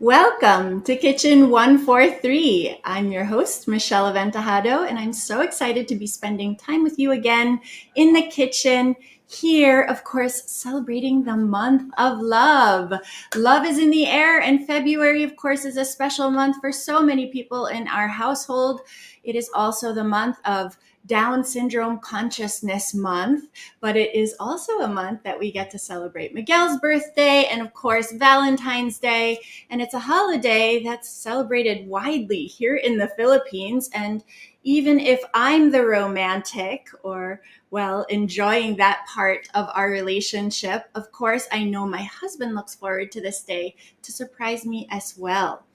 Welcome to Kitchen 143. I'm your host, Michelle Aventajado, and I'm so excited to be spending time with you again in the kitchen here, of course, celebrating the month of love. Love is in the air, and February, of course, is a special month for so many people in our household. It is also the month of Down Syndrome Consciousness Month, but it is also a month that we get to celebrate Miguel's birthday and, of course, Valentine's Day. And it's a holiday that's celebrated widely here in the Philippines. And even if I'm the romantic or, well, enjoying that part of our relationship, of course, I know my husband looks forward to this day to surprise me as well.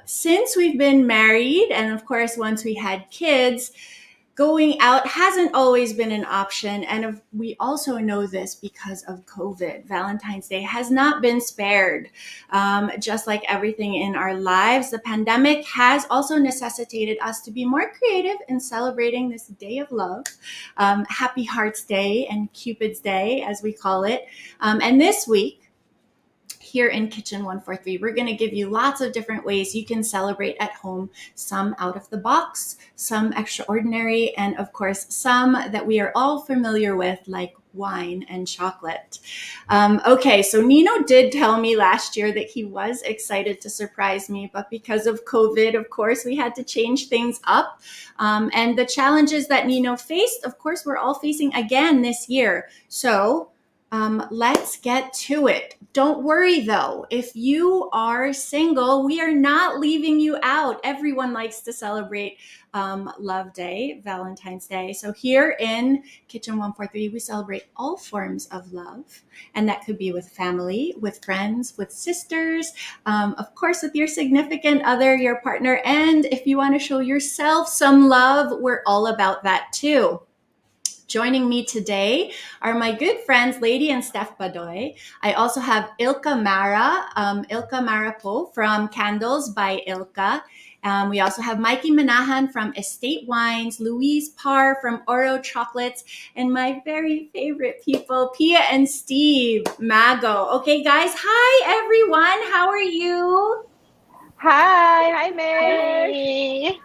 Since we've been married, and of course, once we had kids, going out hasn't always been an option. And we also know this because of COVID. Valentine's Day has not been spared. Just like everything in our lives, the pandemic has also necessitated us to be more creative in celebrating this day of love. Happy Hearts Day and Cupid's Day, as we call it. And this week, here in Kitchen 143, we're going to give you lots of different ways you can celebrate at home, some out of the box, some extraordinary, and of course, some that we are all familiar with, like wine and chocolate. Okay, so Nino did tell me last year that he was excited to surprise me, but because of COVID, of course, we had to change things up. And the challenges that Nino faced, of course, we're all facing again this year. So let's get to it. Don't worry though, if you are single, we are not leaving you out. Everyone likes to celebrate Love Day, Valentine's Day. So here in Kitchen 143, we celebrate all forms of love. And that could be with family, with friends, with sisters, of course, with your significant other, your partner. And if you want to show yourself some love, we're all about that too. Joining me today are my good friends, Lady and Steph Badoy. I also have Ilka Marapo from Candles by Ilka. We also have Mikey Manahan from Estate Wines, Louise Parr from Oro Chocolates, and my very favorite people, Pia and Steve Mago. Okay, guys. Hi, everyone. How are you? Hi, Mish. Hi.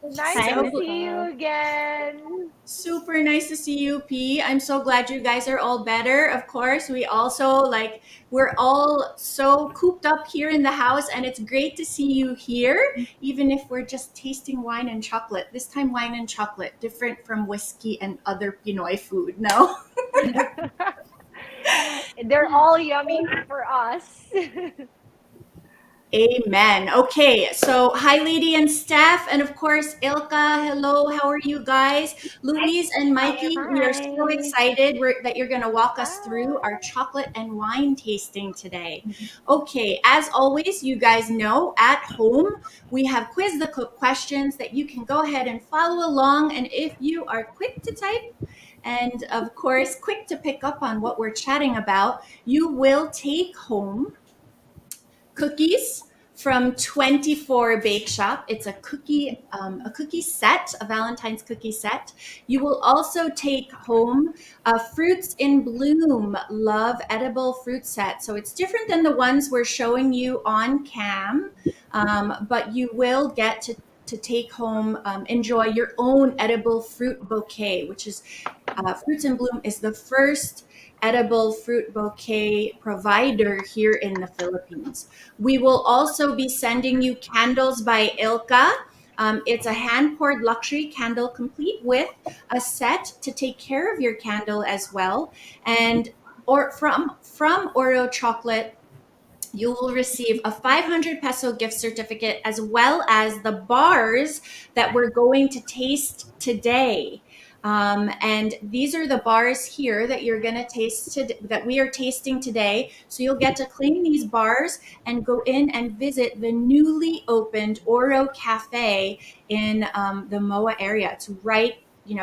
Nice Hi, to So see you Michelle. again. super nice to see you, P. I'm so glad you guys are all better. Of course, we're all so cooped up here in the house, and it's great to see you here, even if we're just tasting wine and chocolate. This time, wine and chocolate, different from whiskey and other Pinoy food, no? They're all yummy for us. Amen. Okay, so hi, Lady and Steph, and of course, Ilka. Hello, how are you guys? Louise and Mikey, we are so Hi. excited that you're going to walk us through Hi. our chocolate and wine tasting today. Okay, as always, you guys know at home, we have Quiz the Cook questions that you can go ahead and follow along. And if you are quick to type, and of course, quick to pick up on what we're chatting about, you will take home cookies from 24 Bake Shop. It's a cookie set, a Valentine's cookie set. You will also take home a Fruits in Bloom Love Edible Fruit Set. So it's different than the ones we're showing you on cam, but you will get to take home, enjoy your own edible fruit bouquet, which is Fruits in Bloom is the first edible fruit bouquet provider here in the Philippines. We will also be sending you candles by Ilka. It's a hand-poured luxury candle complete with a set to take care of your candle as well. And or from Oro Chocolate, you will receive a 500 peso gift certificate as well as the bars that we're going to taste today. And these are the bars here that you're going to taste that we are tasting today. So you'll get to claim these bars and go in and visit the newly opened Oro Cafe in the MOA area. It's right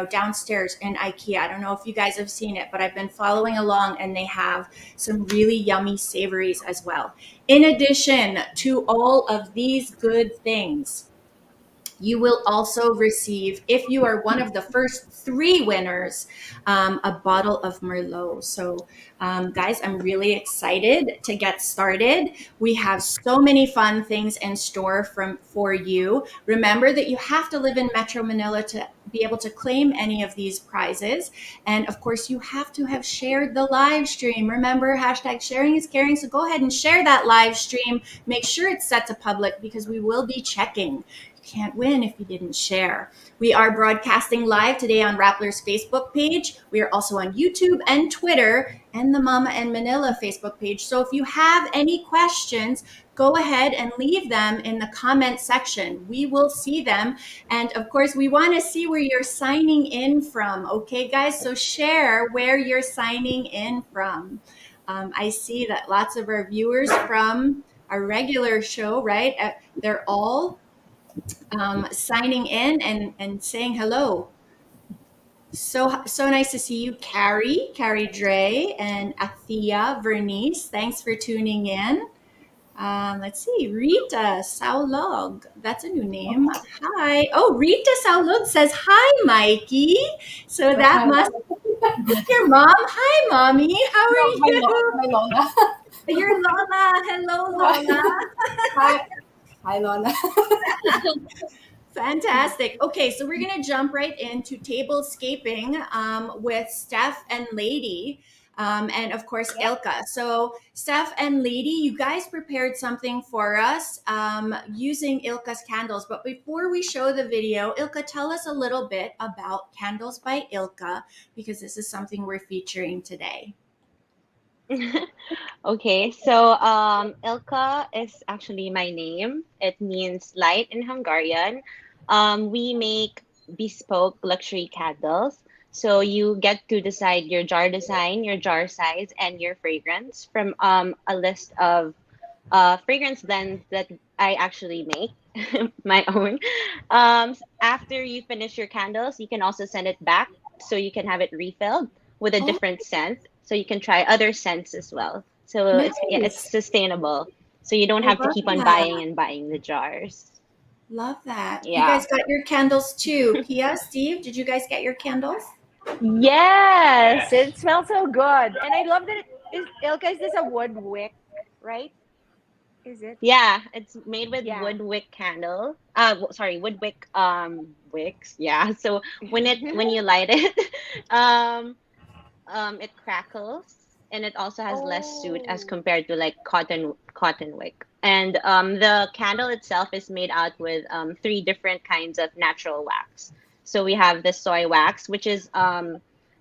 downstairs in IKEA. I don't know if you guys have seen it, but I've been following along and they have some really yummy savories as well. In addition to all of these good things, You will also receive, if you are one of the first three winners, a bottle of Merlot. So, guys, I'm really excited to get started. We have so many fun things in store for you. Remember that you have to live in Metro Manila to be able to claim any of these prizes. And of course, you have to have shared the live stream. Remember, hashtag sharing is caring. So go ahead and share that live stream. Make sure it's set to public because we will be checking. Can't win if you didn't share. We are broadcasting live today on Rappler's Facebook page. We are also on YouTube and Twitter and the Mama and Manila Facebook page. So if you have any questions, go ahead and leave them in the comment section. We will see them. And of course, we want to see where you're signing in from. Okay, guys? So share where you're signing in from. I see that lots of our viewers from our regular show, right? They're all signing in and saying hello. So nice to see you, Carrie Dre, and Athea Vernice. Thanks for tuning in. Let's see, Rita Saulog. That's a new name. Hi. Oh, Rita Saulog says hi, Mikey. So That's that my must your mom. Hi, mommy. How are no, you? my Lola. Your Lola. Hello, Lola. Hi, hi, Lola. Fantastic. Okay, so we're going to jump right into tablescaping with Steph and Lady. And of course, Yep. Ilka. So, Steph and Lady, you guys prepared something for us using Ilka's candles. But before we show the video, Ilka, tell us a little bit about Candles by Ilka, because this is something we're featuring today. Okay, so Ilka is actually my name. It means light in Hungarian. We make bespoke luxury candles. So you get to decide your jar design, your jar size, and your fragrance from a list of fragrance blends that I actually make, my own. After you finish your candles, you can also send it back so you can have it refilled with a Oh, different scent. So you can try other scents as well. So it's nice. sustainable. So you don't I have to love keep on buying that. and buying the jars. Love that. You Yeah. guys got your candles too. Pia, Steve, did you guys get your candles? Yes, it smells so good. And I love that Ilka, is this a wood wick, right? Is it? Yeah, it's made with Yeah. wood wick candle. Sorry, wood wick wicks. Yeah. So when you light it, um it crackles and it also has less soot as Oh. compared to like cotton wick. And the candle itself is made out with three different kinds of natural wax. So we have the soy wax, which is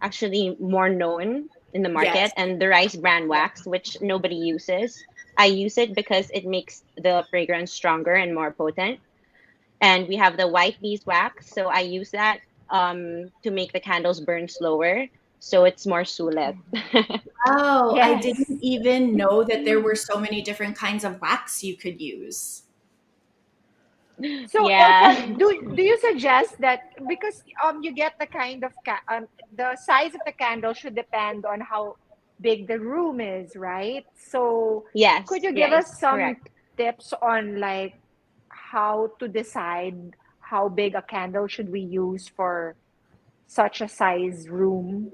actually more known in the Yes. market, and the rice bran Yeah. wax, which nobody uses. I use it because it makes the fragrance stronger and more potent. And we have the white beeswax, so I use that to make the candles burn slower, so it's more sulit. Oh, I didn't Yes. even know that there were so many different kinds of wax you could use. So Ilka, Yeah. do you suggest that because you get the kind of the size of the candle should depend on how big the room is, right? So could Yes, you give yes, us some correct. tips on like how to decide how big a candle should we use for such a size room?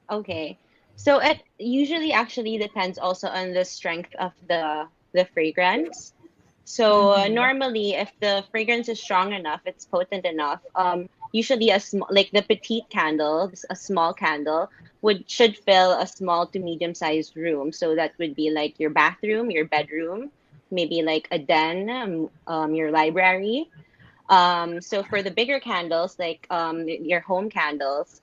Okay. So it usually actually depends also on the strength of the fragrance. So Hmm. normally, if the fragrance is strong enough, it's potent enough. Usually a small, like the petite candle, a small candle would should fill a small to medium sized room. So that would be like your bathroom, your bedroom, maybe like a den, your library. So for the bigger candles, like your home candles,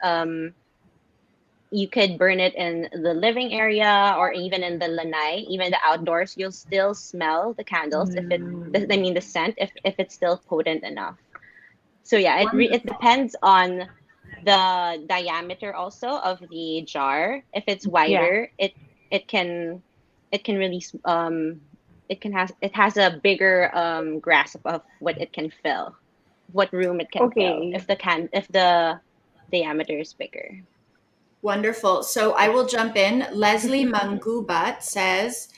you could burn it in the living area or even in the lanai, even the outdoors. You'll still smell the candles if it, I Mm. mean, the scent if it's still potent enough. So yeah, it Wonderful. depends on the diameter also of the jar. If it's Yeah. wider, it can it can release it has a bigger grasp of what it can fill, what room it can fill Okay. if the diameter is bigger. Wonderful. So I will jump in. Leslie Mangubat says,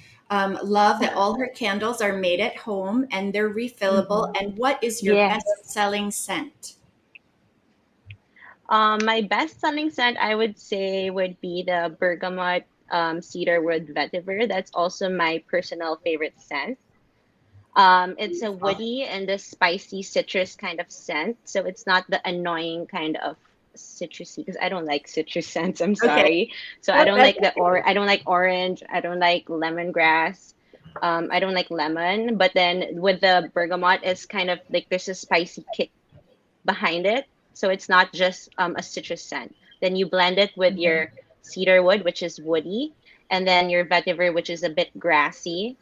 love that all her candles are made at home and they're refillable. And what is your best-selling scent? My best-selling scent, I would say, would be the bergamot cedarwood vetiver. That's also my personal favorite scent. It's a woody and a spicy citrus kind of scent, so it's not the annoying kind of citrusy because I don't like citrus scents. I'm sorry. So I don't like I don't like orange. I don't like lemongrass. I don't like lemon. But then with the bergamot, it's kind of like there's a spicy kick behind it, so it's not just a citrus scent. Then you blend it with your cedarwood, which is woody, and then your vetiver, which is a bit grassy.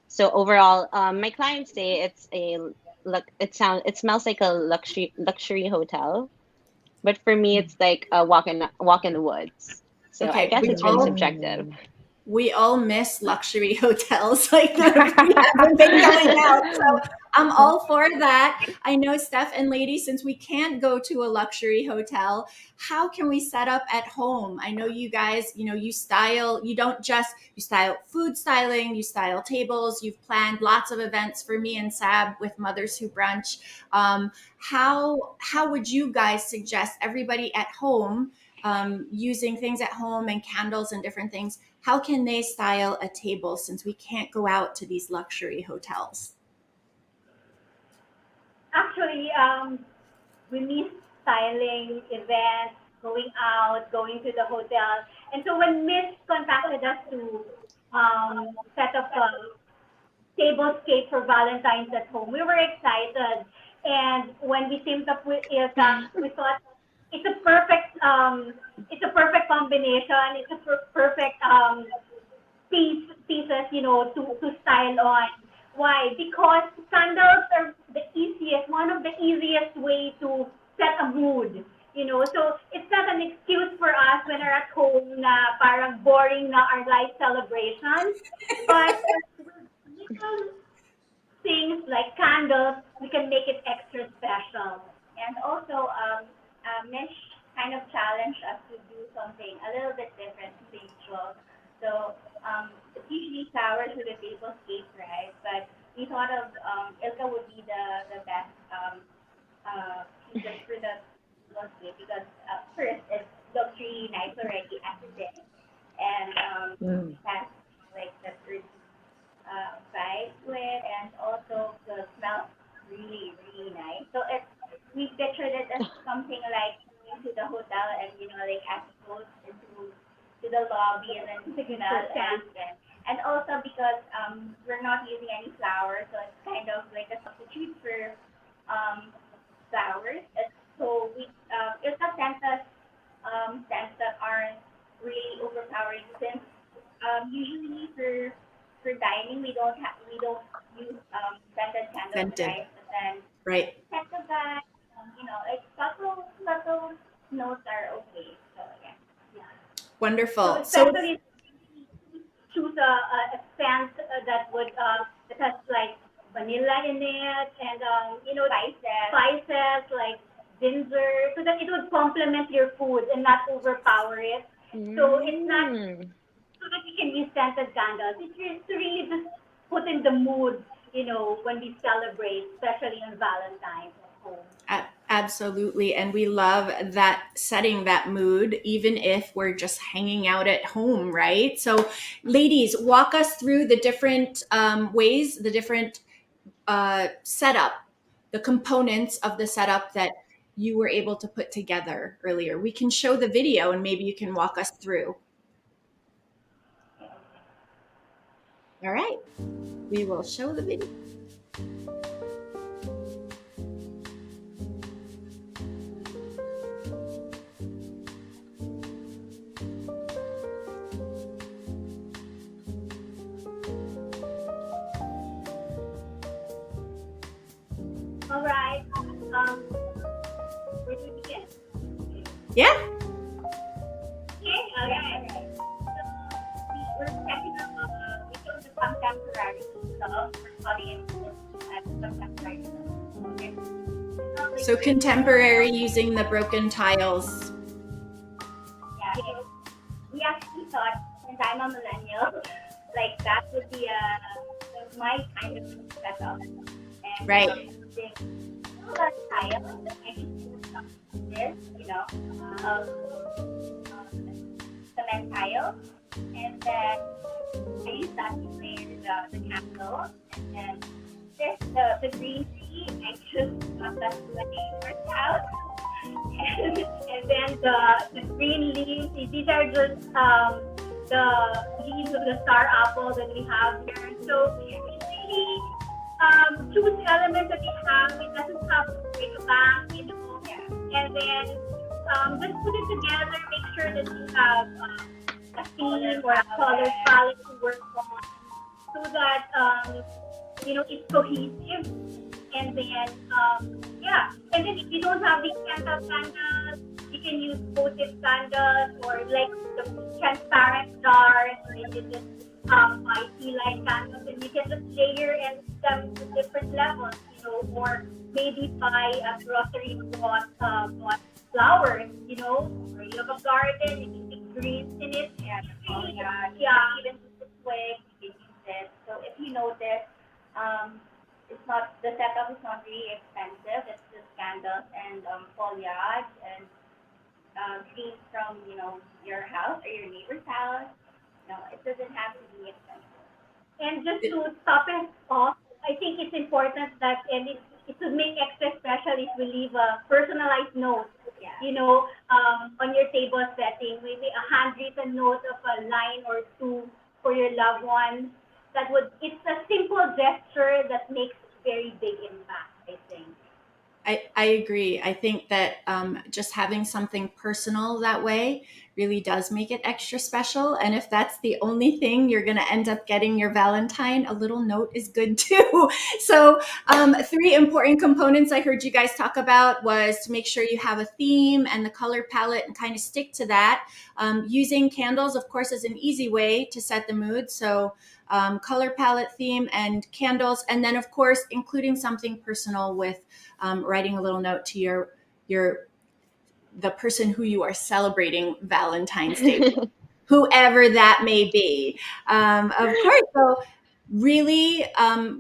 So overall, my clients say it's a look. It smells like a luxury hotel, but for me, it's like a walk in the woods. So I guess it's really subjective. We all miss luxury hotels. Like we haven't been going out, so I'm all for that. I know, Steph and ladies, since we can't go to a luxury hotel, how can we set up at home? I know you guys, you style. You don't just you style food styling. You style tables. You've planned lots of events for me and Sab with Mothers Who Brunch. How would you guys suggest everybody at home using things at home and candles and different things? How can they style a table since we can't go out to these luxury hotels? Actually, we miss styling events, going out, going to the hotel. And so when Miss contacted us to set up a tablescape for Valentine's at home, we were excited. And when we teamed up with it, we thought it's a perfect combination. It's a perfect pieces, to style on. Why? Because candles are one of the easiest way to set a mood. So it's not an excuse for us when we're at home na parang boring na our life celebration. But with little things like candles, we can make it extra special. And also, Mish kind of challenged us to do something a little bit different, spiritual. So it's usually flowers with a tablescape, right? But we thought of Ilka would be the best just for the tablescape because first it looks really nice already as it is, and has like the earthy vibe to it, and also the smell really really nice. So we pictured it as something like going to the hotel and like as it goes into the lobby and then signal and also because we're not using any flowers, so it's kind of like a substitute for flowers. So it's a scents that aren't really overpowering since usually for dining we don't use scented candles, right? But then scent of that, like subtle notes are okay. So yeah. Wonderful. So especially choose a scent that would that has like vanilla in it and spices like ginger, so that it would complement your food and not overpower it. So it's not so that you can use scented candles. It's to really just put in the mood, when we celebrate, especially on Valentine's at home. Absolutely. And we love that setting that mood, even if we're just hanging out at home, right? So ladies, walk us through the different ways, the different setup, the components of the setup that you were able to put together earlier. We can show the video and maybe you can walk us through. All right, we will show the video. All right. Where do we begin? Yeah. Okay. All right. So we're setting up. We chose the contemporary stuff. We're calling it contemporary stuff. Okay. So contemporary using the broken tiles. Yeah. We actually thought, since I'm a millennial, Like that would be my kind of setup. And Right. using tile, I think this, cement tile, and then I use that to layer the candle, and then the green tea, I just got that to a neighbor's house. And then the green leaves, these are just the leaves of the star apple that we have here. So it's really choose elements that you have. It doesn't have to break a bank, And then just put it together. Make sure that you have a theme or a color palette to work on, so that it's cohesive. And then and then if you don't have these candles, you can use coated candles or like the transparent jars, or you can just buy tea light candles, and you can just layer and them to different levels, or maybe buy a grocery bought flowers, or you have a garden, you can make greens in it. Even this way you can use it. So if you notice, the setup is not really expensive. It's just candles and foliage and greens from your house or your neighbor's house. No, it doesn't have to be expensive. And just to top it off, I think it's important that, and it would make extra special if we leave a personalized note, on your table setting, maybe a handwritten note of a line or two for your loved one. It's a simple gesture that makes very big impact, I think. I agree. I think that just having something personal that way really does make it extra special. And if that's the only thing you're going to end up getting your Valentine, a little note is good too. So 3 important components I heard you guys talk about was to make sure you have a theme and the color palette and kind of stick to that. Using candles, of course, is an easy way to set the mood. So color palette, theme, and candles. And then, of course, including something personal with writing a little note to the person who you are celebrating Valentine's Day with, whoever that may be. Of course. So really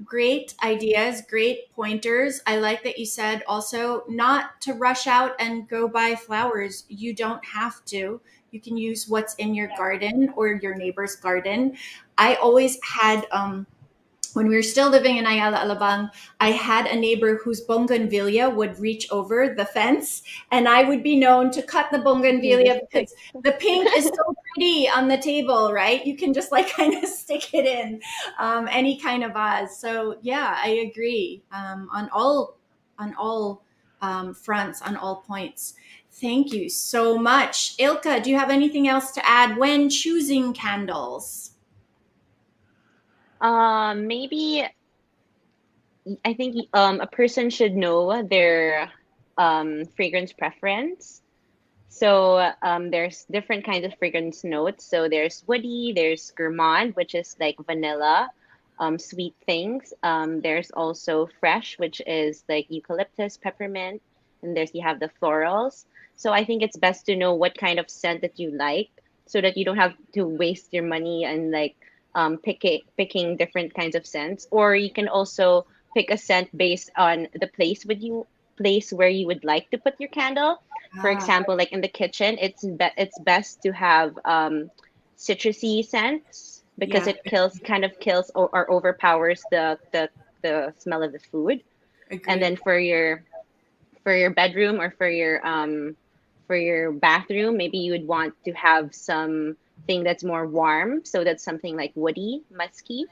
great ideas, great pointers. I like that you said also not to rush out and go buy flowers. You don't have to. You can use what's in your garden or your neighbor's garden. I always had when we were still living in Ayala, Alabang, I had a neighbor whose bougainvillea would reach over the fence, and I would be known to cut the bougainvillea because the pink is so pretty on the table, right? You can just like kind of stick it in any kind of vase. So yeah, I agree on all fronts, on all points. Thank you so much. Ilka, do you have anything else to add when choosing candles? Maybe I think a person should know their fragrance preference. So there's different kinds of fragrance notes. So there's woody, there's gourmand, which is like vanilla, sweet things. There's also fresh, which is like eucalyptus, peppermint, and you have the florals. So I think it's best to know what kind of scent that you like, so that you don't have to waste your money and like picking different kinds of scents. Or you can also pick a scent based on the place where you would like to put your candle. For example, like in the kitchen, it's best to have citrusy scents because it kills or overpowers the smell of the food. Agreed. And then for your bedroom or for your bathroom, maybe you would want to have something that's more warm. So that's something like woody, musky.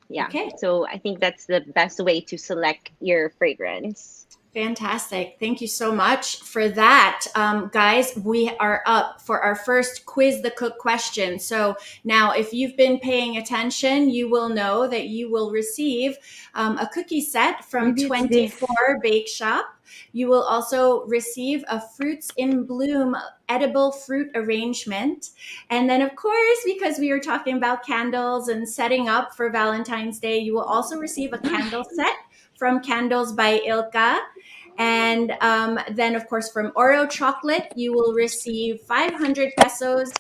Yeah. Okay. So I think that's the best way to select your fragrance. Fantastic. Thank you so much for that. Guys, we are up for our first Quiz the Cook question. So now if you've been paying attention, you will know that you will receive a cookie set from 24 Bake Shop. You will also receive a Fruits in Bloom edible fruit arrangement. And then, of course, because we were talking about candles and setting up for Valentine's Day, you will also receive a candle set from Candles by Ilka. And then, of course, from Oreo Chocolate, you will receive 500 pesos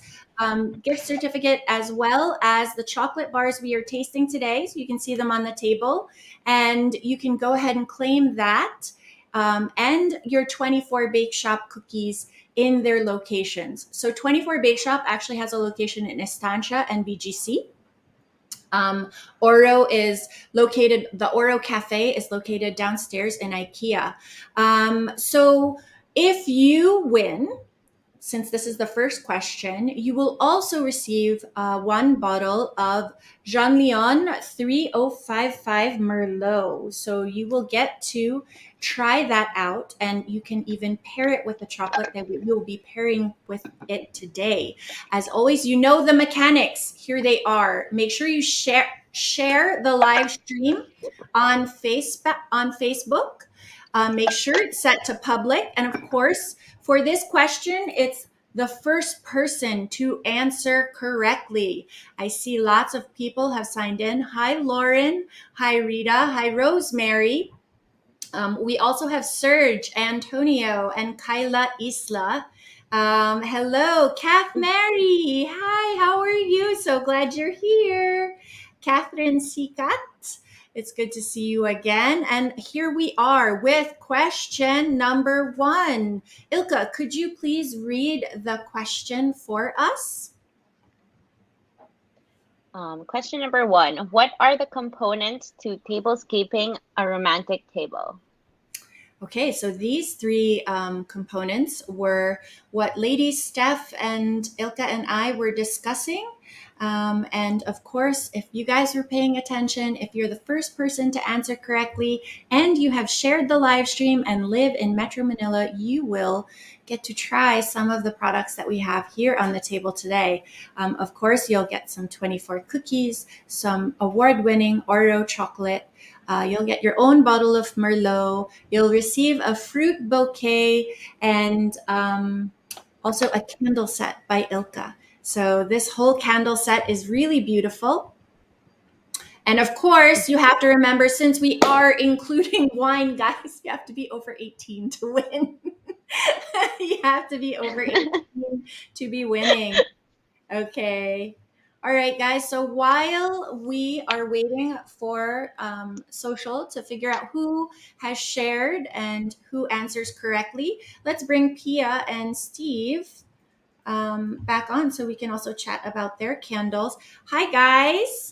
gift certificate as well as the chocolate bars we are tasting today. So you can see them on the table, and you can go ahead and claim that and your 24 Bake Shop cookies in their locations. So 24 Bake Shop actually has a location in Estancia and BGC. Oro is located, the Oro Cafe is located downstairs in IKEA. So if you win, since this is the first question, you will also receive one bottle of Jean Leon 3055 Merlot. So you will get to try that out, and you can even pair it with the chocolate that we will be pairing with it today. As always, you know the mechanics. Here they are. Make sure you share the live stream on Facebook. Make sure it's set to public, and of course, for this question, it's the first person to answer correctly. I see lots of people have signed in. Hi, Lauren. Hi, Rita. Hi, Rosemary. We also have Serge, Antonio, and Kyla Isla. Hello, Kath Mary. Hi, how are you? So glad you're here. Catherine Sikat. It's good to see you again. And here we are with question number 1. Ilka, could you please read the question for us? Question number 1. What are the components to tablescaping a romantic table? Okay, so these 3 components were what Lady Steph and Ilka and I were discussing. And of course, if you guys were paying attention, if you're the first person to answer correctly and you have shared the live stream and live in Metro Manila, you will get to try some of the products that we have here on the table today. Of course, you'll get some 24 cookies, some award-winning Oreo chocolate. You'll get your own bottle of Merlot. You'll receive a fruit bouquet and also a candle set by Ilka. So this whole candle set is really beautiful. And of course, you have to remember, since we are including wine, guys, you have to be over 18 to win. You have to be over 18 to be winning. Okay. All right, guys. So while we are waiting for social to figure out who has shared and who answers correctly, let's bring Pia and Steve back on so we can also chat about their candles. Hi, guys.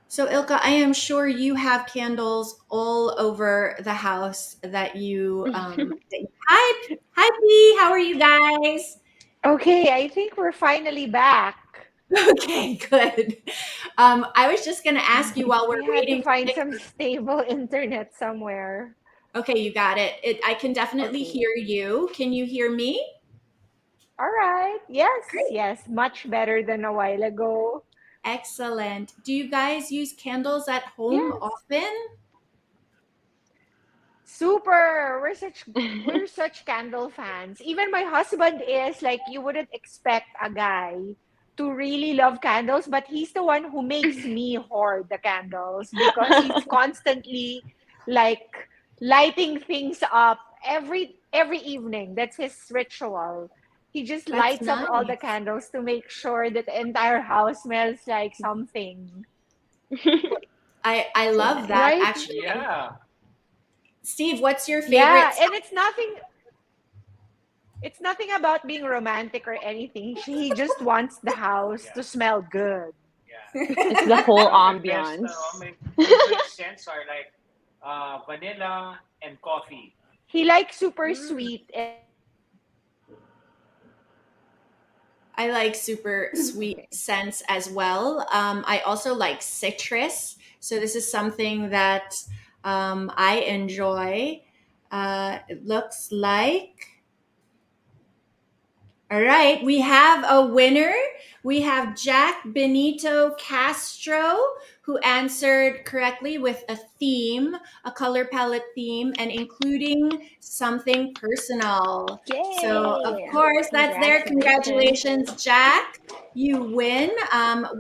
So Ilka, I am sure you have candles all over the house that you. Hi, P. How are you guys? Okay, I think we're finally back. Okay, good. I was just going to ask you while we're We had to waiting. find some stable internet somewhere. Okay, you got it. I can definitely Okay. hear you. Can you hear me? All right. Yes, Great. yes. Much better than a while ago. Excellent. Do you guys use candles at home Yes. often? Super. We're such candle fans. Even my husband is, like, you wouldn't expect a guy to really love candles, but he's the one who makes me hoard the candles because he's constantly, like, lighting things up every evening. That's his ritual. He just That's lights up all the nice. candles to make sure that the entire house smells like something. I So love nice. that. Right? Actually, Yeah. Steve, what's your Yeah, favorite? and it's nothing about being romantic or anything. He just wants the house to smell good. Yeah. It's the whole My best, ambiance. my favorite scents are like vanilla and coffee. He likes super Mm. sweet I like super sweet scents as well. I also like citrus. So this is something that I enjoy. It looks like. All right, we have a winner. We have Jack Benito Castro who answered correctly with a theme, a color palette theme, and including something personal. So, of Yay! course, that's there. Congratulations. Congratulations, Jack. You win.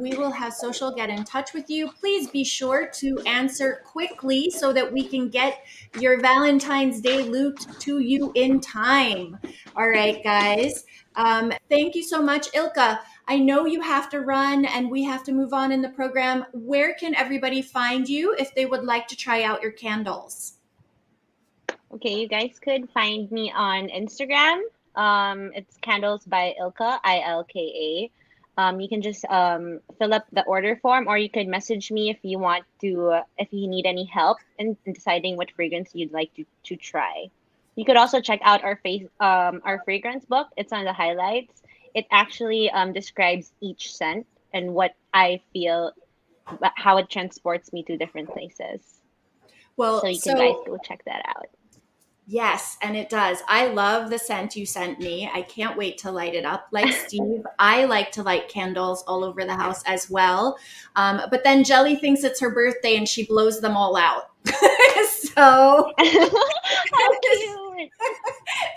We will have social get in touch with you. Please be sure to answer quickly so that we can get your Valentine's Day loot to you in time. All right, guys. Thank you so much, Ilka. I know you have to run and we have to move on in the program. Where can everybody find you if they would like to try out your candles? Okay, you guys could find me on Instagram. It's Candles by Ilka, ILKA. You can just fill up the order form, or you could message me if you want to, if you need any help in deciding what fragrance you'd like to try. You could also check out our fragrance book. It's on the highlights. It actually describes each scent and what I feel, how it transports me to different places. Well, So you can guys go check that out. Yes, and it does. I love the scent you sent me. I can't wait to light it up. Like Steve, I like to light candles all over the house as well. But then Jelly thinks it's her birthday and she blows them all out. So, How cute!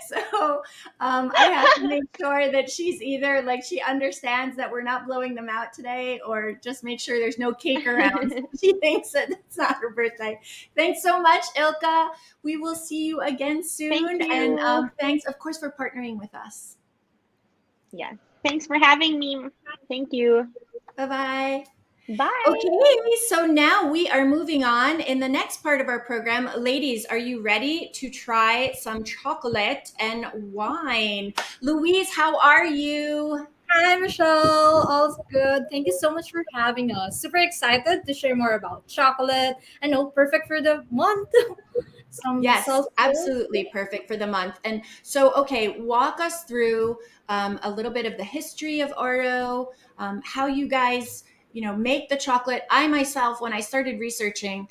so I have to make sure that she's either like she understands that we're not blowing them out today, or just make sure there's no cake around. She thinks that it's not her birthday. Thanks so much, Ilka. We will see you again soon. Thank And you. thanks, of course, for partnering with us. Yeah. Thanks for having me. Thank you. Bye-bye. Bye. Okay, so now we are moving on. In the next part of our program, ladies, are you ready to try some chocolate and wine? Louise, how are you? Hi, Michelle. All's good. Thank you so much for having us. Super excited to share more about chocolate. I know, perfect for the month. Some Yes, self absolutely perfect for the month. And so, okay, walk us through a little bit of the history of Oro, how you guys, make the chocolate. I myself, when I started researching,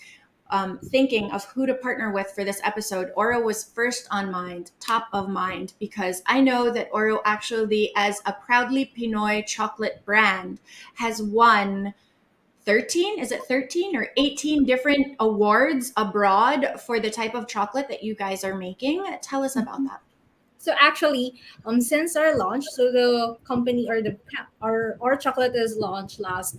thinking of who to partner with for this episode, Oro was first on mind, top of mind, because I know that Oro actually, as a proudly Pinoy chocolate brand, has won 13, is it 13 or 18 different awards abroad for the type of chocolate that you guys are making. Tell us about that. So actually, since our launch, so the company or our chocolate is launched last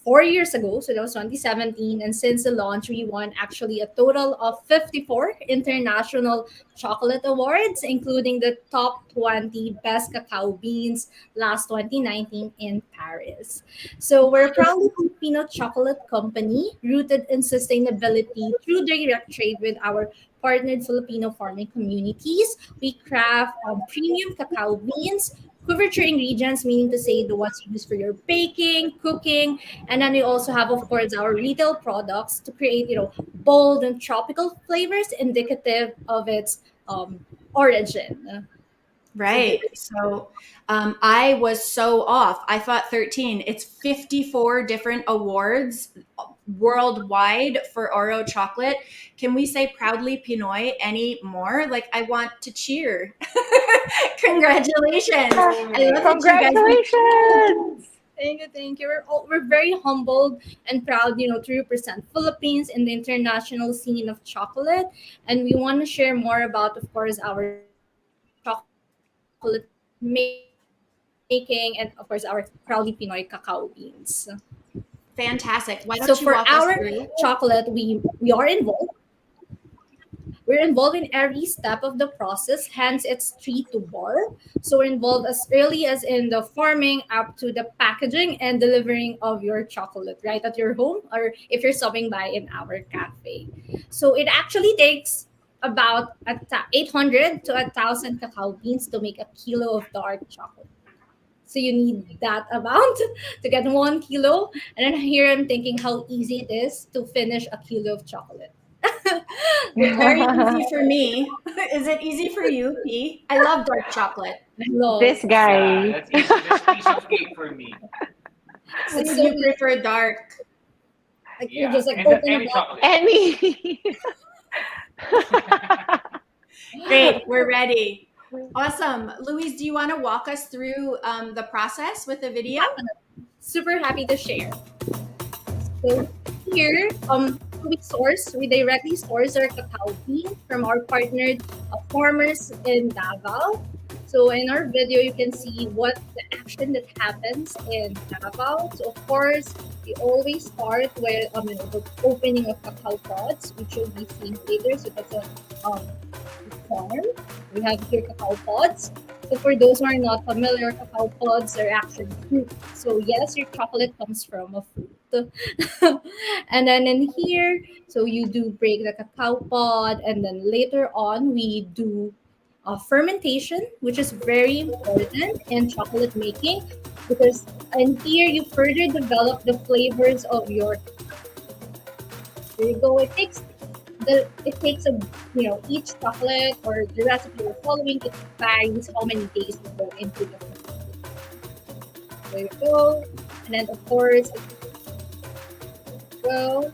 4 years ago. So that was 2017, and since the launch, we won actually a total of 54 international chocolate awards, including the top 20 best cacao beans last 2019 in Paris. So we're a proudly Filipino chocolate company rooted in sustainability through direct trade with our partnered Filipino farming communities. We craft premium cacao beans, couverture ingredients, meaning to say the ones you use for your baking, cooking, and then we also have, of course, our retail products to create, bold and tropical flavors indicative of its origin. Right. So I was so off. I thought 13. It's 54 different awards worldwide for Oro chocolate. Can we say proudly Pinoy any more? Like, I want to cheer. Congratulations. I love that you guys. Congratulations! Thank you. We're very humbled and proud, to represent Philippines in the international scene of chocolate. And we want to share more about, of course, our chocolate making and, of course, our proudly Pinoy cacao beans. Fantastic. Why So don't for you walk us our through? chocolate, we are involved. We're involved in every step of the process, hence it's tree to bar. So we're involved as early as in the farming up to the packaging and delivering of your chocolate right at your home, or if you're stopping by in our cafe. So it actually takes about 800 to 1,000 cacao beans to make a kilo of dark chocolate. So you need that amount to get 1 kilo. And then here I'm thinking how easy it is to finish a kilo of chocolate. Very easy for me. Is it easy for you, P? I love dark chocolate. This Yeah, guy. that's easy. That's a piece of cake for me. So It's so you prefer dark. like you Yeah, just like and open a any bottle. chocolate. Any. Great, we're ready. Awesome. Louise, do you want to walk us through the process with the video? Super happy to share. So here, we directly source our cacao bean from our partnered farmers in Davao. So in our video, you can see what the action that happens in Davao. So of course, we always start with the opening of cacao pods, which you'll be seeing later. So that's a farm. We have here cacao pods. So for those who are not familiar, cacao pods are actually fruit. So yes, your chocolate comes from a fruit. And then in here, so you do break the cacao pod, and then later on we do fermentation, which is very important in chocolate making because in here you further develop the flavors of your. There you go. It takes a each chocolate or the recipe you're following, it varies how many days you go into the fermentation. There you go. And then of course go.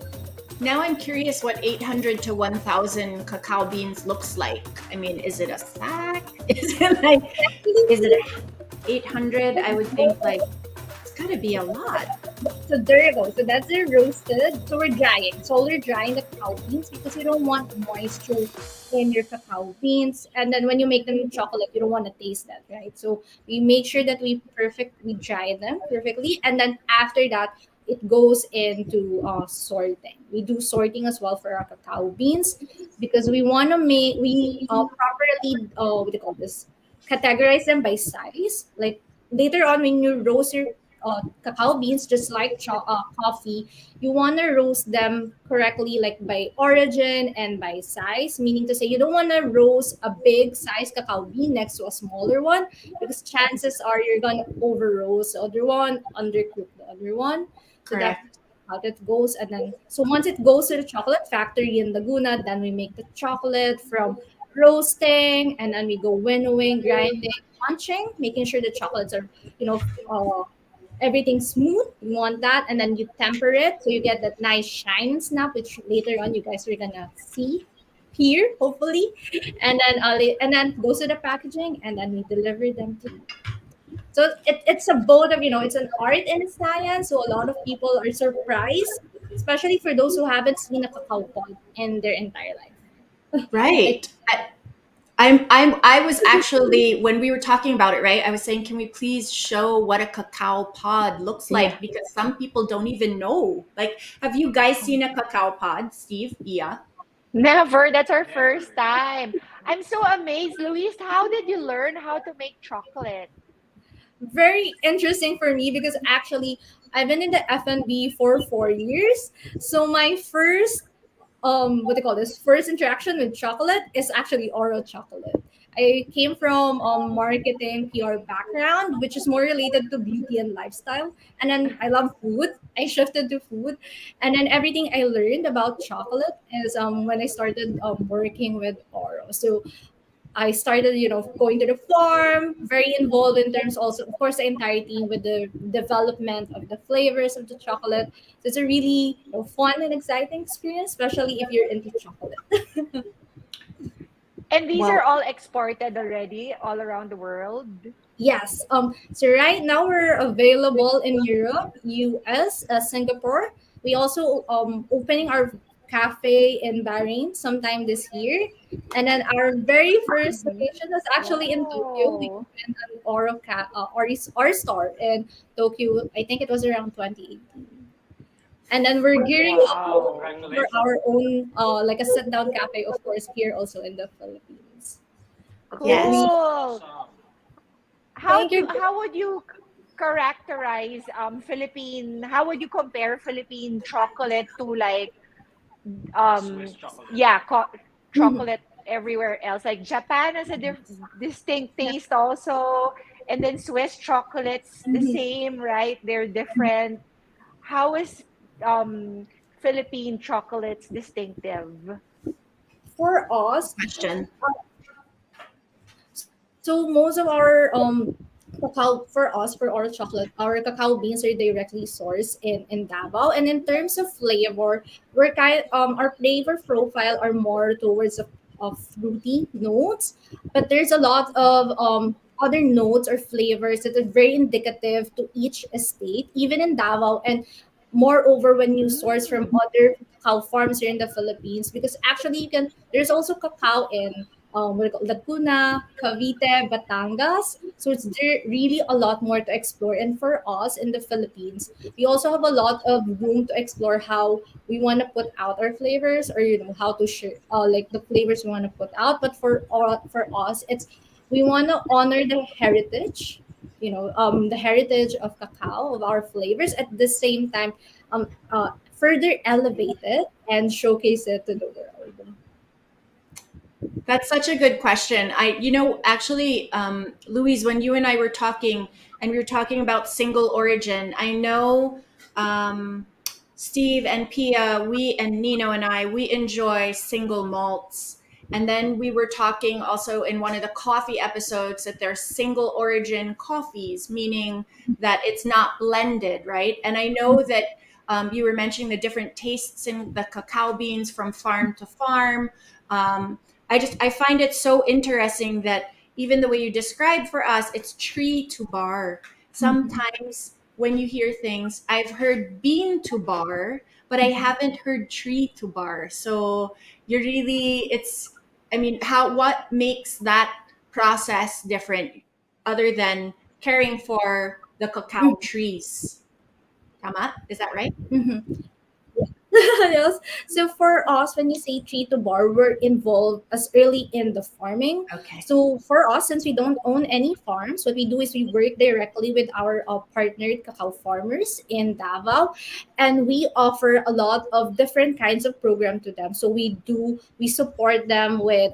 Now I'm curious what 800 to 1,000 cacao beans looks like. I mean, is it a sack? Is it 800? I would think like it's got to be a lot. So there you go. So that's the roasted. So we're drying. So we're drying the cacao beans because you don't want moisture in your cacao beans. And then when you make them chocolate, you don't want to taste that, right? So we make sure that we dry them perfectly. And then after that, it goes into sorting. We do sorting as well for our cacao beans because we want to properly what do you call this? Categorize them by size. Like later on when you roast your cacao beans, just like coffee, you want to roast them correctly, like by origin and by size. Meaning to say, you don't want to roast a big size cacao bean next to a smaller one because chances are you're gonna over roast the other one, undercook the other one. So Correct. that's how that goes. And then so once it goes to the chocolate factory in Laguna, then we make the chocolate from roasting, and then we go winnowing, grinding, punching, making sure the chocolates are you know everything smooth. You want that, and then you temper it so you get that nice shine and snap, which later on you guys are gonna see here, hopefully. And then goes to the packaging, and then we deliver them to you. So it's a both of it's an art and a science. So a lot of people are surprised, especially for those who haven't seen a cacao pod in their entire life. I, Right. I was actually, when we were talking about it, right? I was saying, can we please show what a cacao pod looks yeah. like? Because some people don't even know. Like, have you guys seen a cacao pod, Steve? Yeah. Never. That's our first Never. time. I'm so amazed, Luis. How did you learn how to make chocolate? Very interesting for me because actually I've been in the F&B for 4 years. So my first what they call this first interaction with chocolate is actually oral chocolate. I came from marketing PR background, which is more related to beauty and lifestyle. And then I love food. I shifted to food. And then everything I learned about chocolate is when I started working with oral. So I started, going to the farm, very involved in terms also, of course, the entire team with the development of the flavors of the chocolate. So it's a really fun and exciting experience, especially if you're into chocolate. And these are Well, all exported already all around the world. Yes. So right now we're available in Europe, US, Singapore. We also opening our cafe in Bahrain sometime this year, and then our very first Mhm. location was actually in Tokyo. We Wow. opened an our store in Tokyo. I think it was around 2018. And then we're gearing up Wow. for Congratulations. our own like a sit down cafe, of course, here also in the Philippines. So yes. we Cool. Awesome. thank you. How would you characterize Philippine, how would you compare Philippine chocolate to like Swiss um chocolate. yeah, chocolate everywhere else? Like Japan has a distinct taste also, and then Swiss chocolates the same, right? They're different. How is Philippine chocolates distinctive? For us, Question. so most of our cacao for us for our chocolate, our cacao beans are directly sourced in Davao. And in terms of flavor, our flavor profile are more towards of fruity notes, but there's a lot of other notes or flavors that are very indicative to each estate, even in Davao. And moreover when you source from other cacao farms here in the Philippines, because actually you can there's also cacao in what do you call Laguna, Cavite, Batangas. So it's there really a lot more to explore. And for us in the Philippines, we also have a lot of room to explore how we want to put out our flavors, or how to share like the flavors we want to put out. But for us, it's we want to honor the heritage, the heritage of cacao, of our flavors, at the same time further elevate it and showcase it to the world. That's such a good question. Actually, Louise, when you and I were talking and we were talking about single origin, I know um, Steve and Pia, we and Nino and I, we enjoy single malts. And then we were talking also in one of the coffee episodes that they're single origin coffees, meaning that it's not blended, right? And I know that you were mentioning the different tastes in the cacao beans from farm to farm. Um, I find it so interesting that even the way you described for us, it's tree to bar. Sometimes when you hear things, I've heard bean to bar, but I haven't heard tree to bar. So you're really it's I mean, how what makes that process different other than caring for the cacao trees? Tama? Is that right? Mhm. Yes. So for us, when you say tree to bar, we're involved as early in the farming. Okay. So for us, since we don't own any farms, what we do is we work directly with our partnered cacao farmers in Davao, and we offer a lot of different kinds of program to them. So we support them with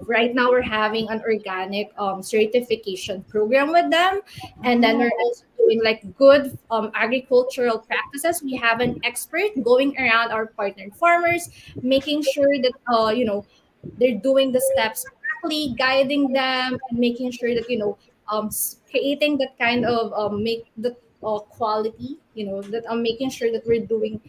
right now we're having an organic certification program with them, and then we're also doing like good agricultural practices. We have an expert going around our partnered farmers, making sure that they're doing the steps correctly, guiding them, and making sure that creating that kind of make the quality. That making sure that we're doing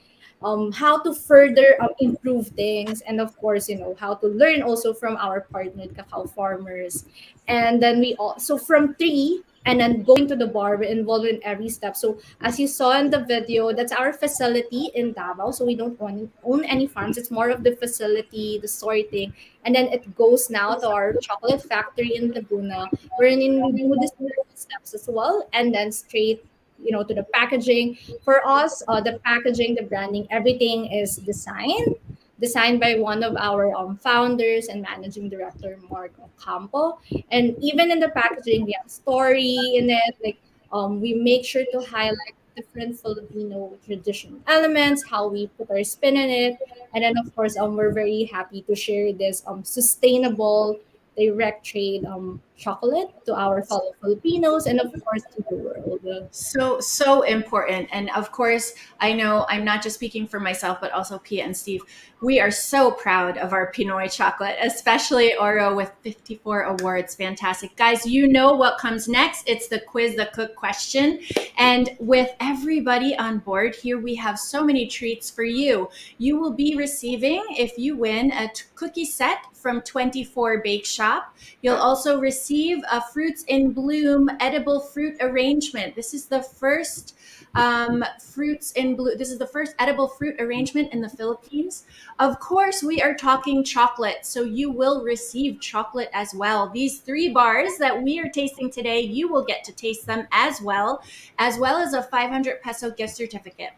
how to further improve things, and of course how to learn also from our partnered cacao farmers. And then we also from tree and then going to the bar, we're involved in every step. So as you saw in the video, that's our facility in Davao. So we don't own any farms. It's more of the facility, the sorting, and then it goes now to our chocolate factory in Laguna, wherein we do the steps as well, and then straight to the packaging. For us, the packaging, the branding, everything is designed by one of our founders and managing director, Mark Ocampo. And even in the packaging, we have story in it. Like we make sure to highlight different Filipino traditional elements, how we put our spin in it, and then of course, we're very happy to share this sustainable direct trade chocolate to our fellow Filipinos and of course to the world. So important. And of course, I know I'm not just speaking for myself, but also Pia and Steve. We are so proud of our Pinoy chocolate, especially Oro with 54 awards. Fantastic. Guys, you know what comes next. It's the quiz the cook question. And with everybody on board here, we have so many treats for you. You will be receiving, if you win, a cookie set from 24 Bake Shop. You'll also receive a Fruits in Bloom edible fruit arrangement. This is the first fruits in bloom. This is the first edible fruit arrangement in the Philippines. Of course, we are talking chocolate, so you will receive chocolate as well. These 3 bars that we are tasting today, you will get to taste them as well as a 500 peso gift certificate.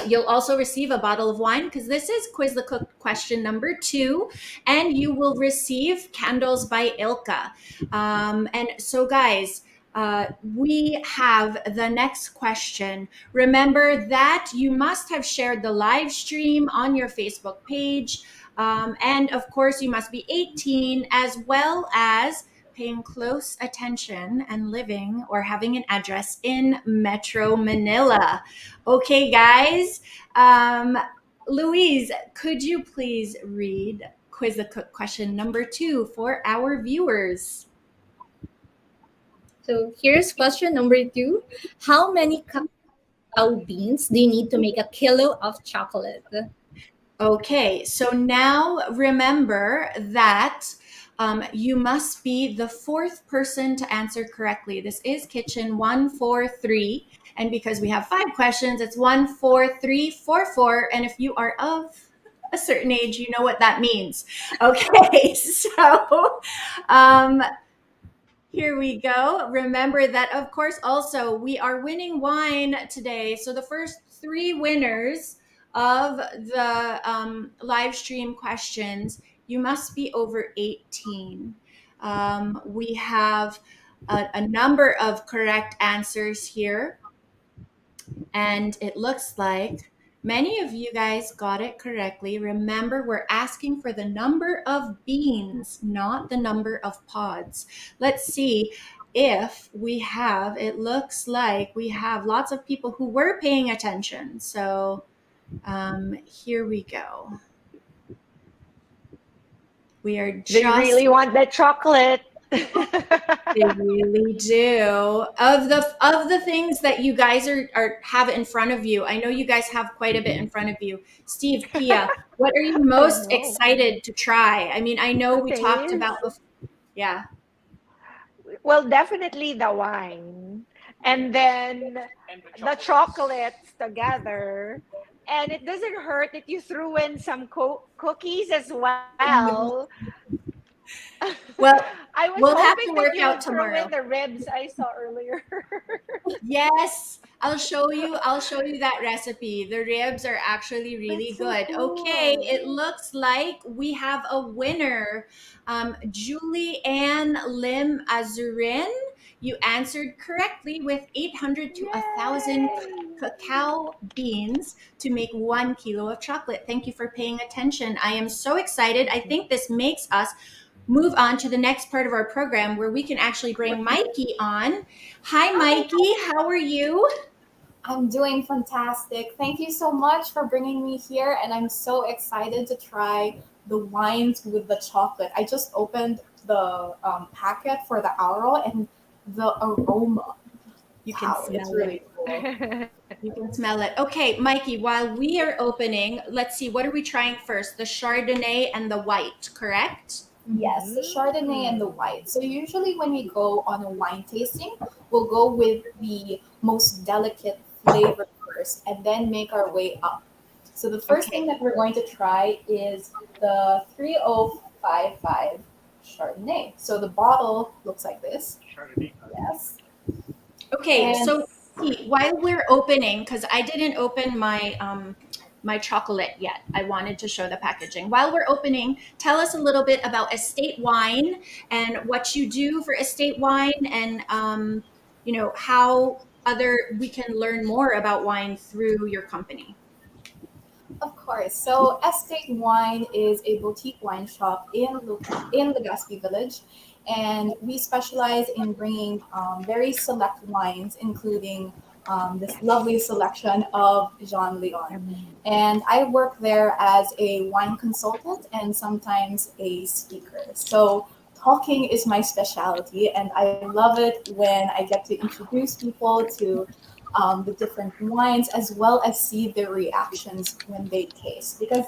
You'll also receive a bottle of wine because this is Quiz the Cook question number 2, and you will receive candles by Ilka. And so, guys, we have the next question. Remember that you must have shared the live stream on your Facebook page. And of course, you must be 18 as well as paying close attention and living or having an address in Metro Manila. Okay, guys. Louise, could you please read Quiz the Cook question number 2 for our viewers? So here's question number 2. How many cacao beans do you need to make a kilo of chocolate? Okay, so now remember that You must be the fourth person to answer correctly. This is Kitchen 143. And because we have 5 questions, it's 14344. And if you are of a certain age, you know what that means. Okay, so here we go. Remember that, of course, also we are winning wine today. So the first 3 winners of the live stream questions, you must be over 18. We have a number of correct answers here. And it looks like many of you guys got it correctly. Remember, we're asking for the number of beans, not the number of pods. Let's see if we have, it looks like we have lots of people who were paying attention. So here we go. We are They just really want that chocolate. They really do. Of the things that you guys are have in front of you, I know you guys have quite a bit in front of you. Steve, Pia, what are you I most know. excited to try? I mean, I know To we talked taste. about, yeah. Well, definitely the wine. And then And the the chocolates together. And it doesn't hurt that you threw in some cookies as well. Well, I was we'll have hoping to that work you out would throw in tomorrow. the ribs I saw earlier. Yes, I'll show you. I'll show you that recipe. The ribs are actually really That's so good. Okay, cool. it looks like we have a winner. Julie Ann Lim Azurin. You answered correctly with 800 to 1,000 Yay! cacao beans to make 1 kilo of chocolate. Thank you for paying attention. I am so excited. I think this makes us move on to the next part of our program where we can actually bring Mikey on. Hi, Mikey. How are you? I'm doing fantastic. Thank you so much for bringing me here, and I'm so excited to try the wines with the chocolate. I just opened the packet for the Aro, and the aroma. You can Wow, it's smell it. really cool. You can smell it. Okay, Mikey, while we are opening, let's see, what are we trying first? The Chardonnay and the white, correct? Yes, the Chardonnay and the white. So usually when we go on a wine tasting, we'll go with the most delicate flavor first and then make our way up. So the first Okay. thing that we're going to try is the 3055 Chardonnay. So the bottle looks like this. Chardonnay. Yes. Okay, And so while we're opening, because I didn't open my chocolate yet, I wanted to show the packaging. While we're opening, tell us a little bit about estate wine and what you do for estate wine, and how other we can learn more about wine through your company. of course, so Estate Wine is a boutique wine shop in Legazpi Village, and we specialize in bringing very select wines, including this lovely selection of Jean Leon. And I work there as a wine consultant and sometimes a speaker. So talking is my specialty, and I love it when I get to introduce people to the different wines as well as see their reactions when they taste. Because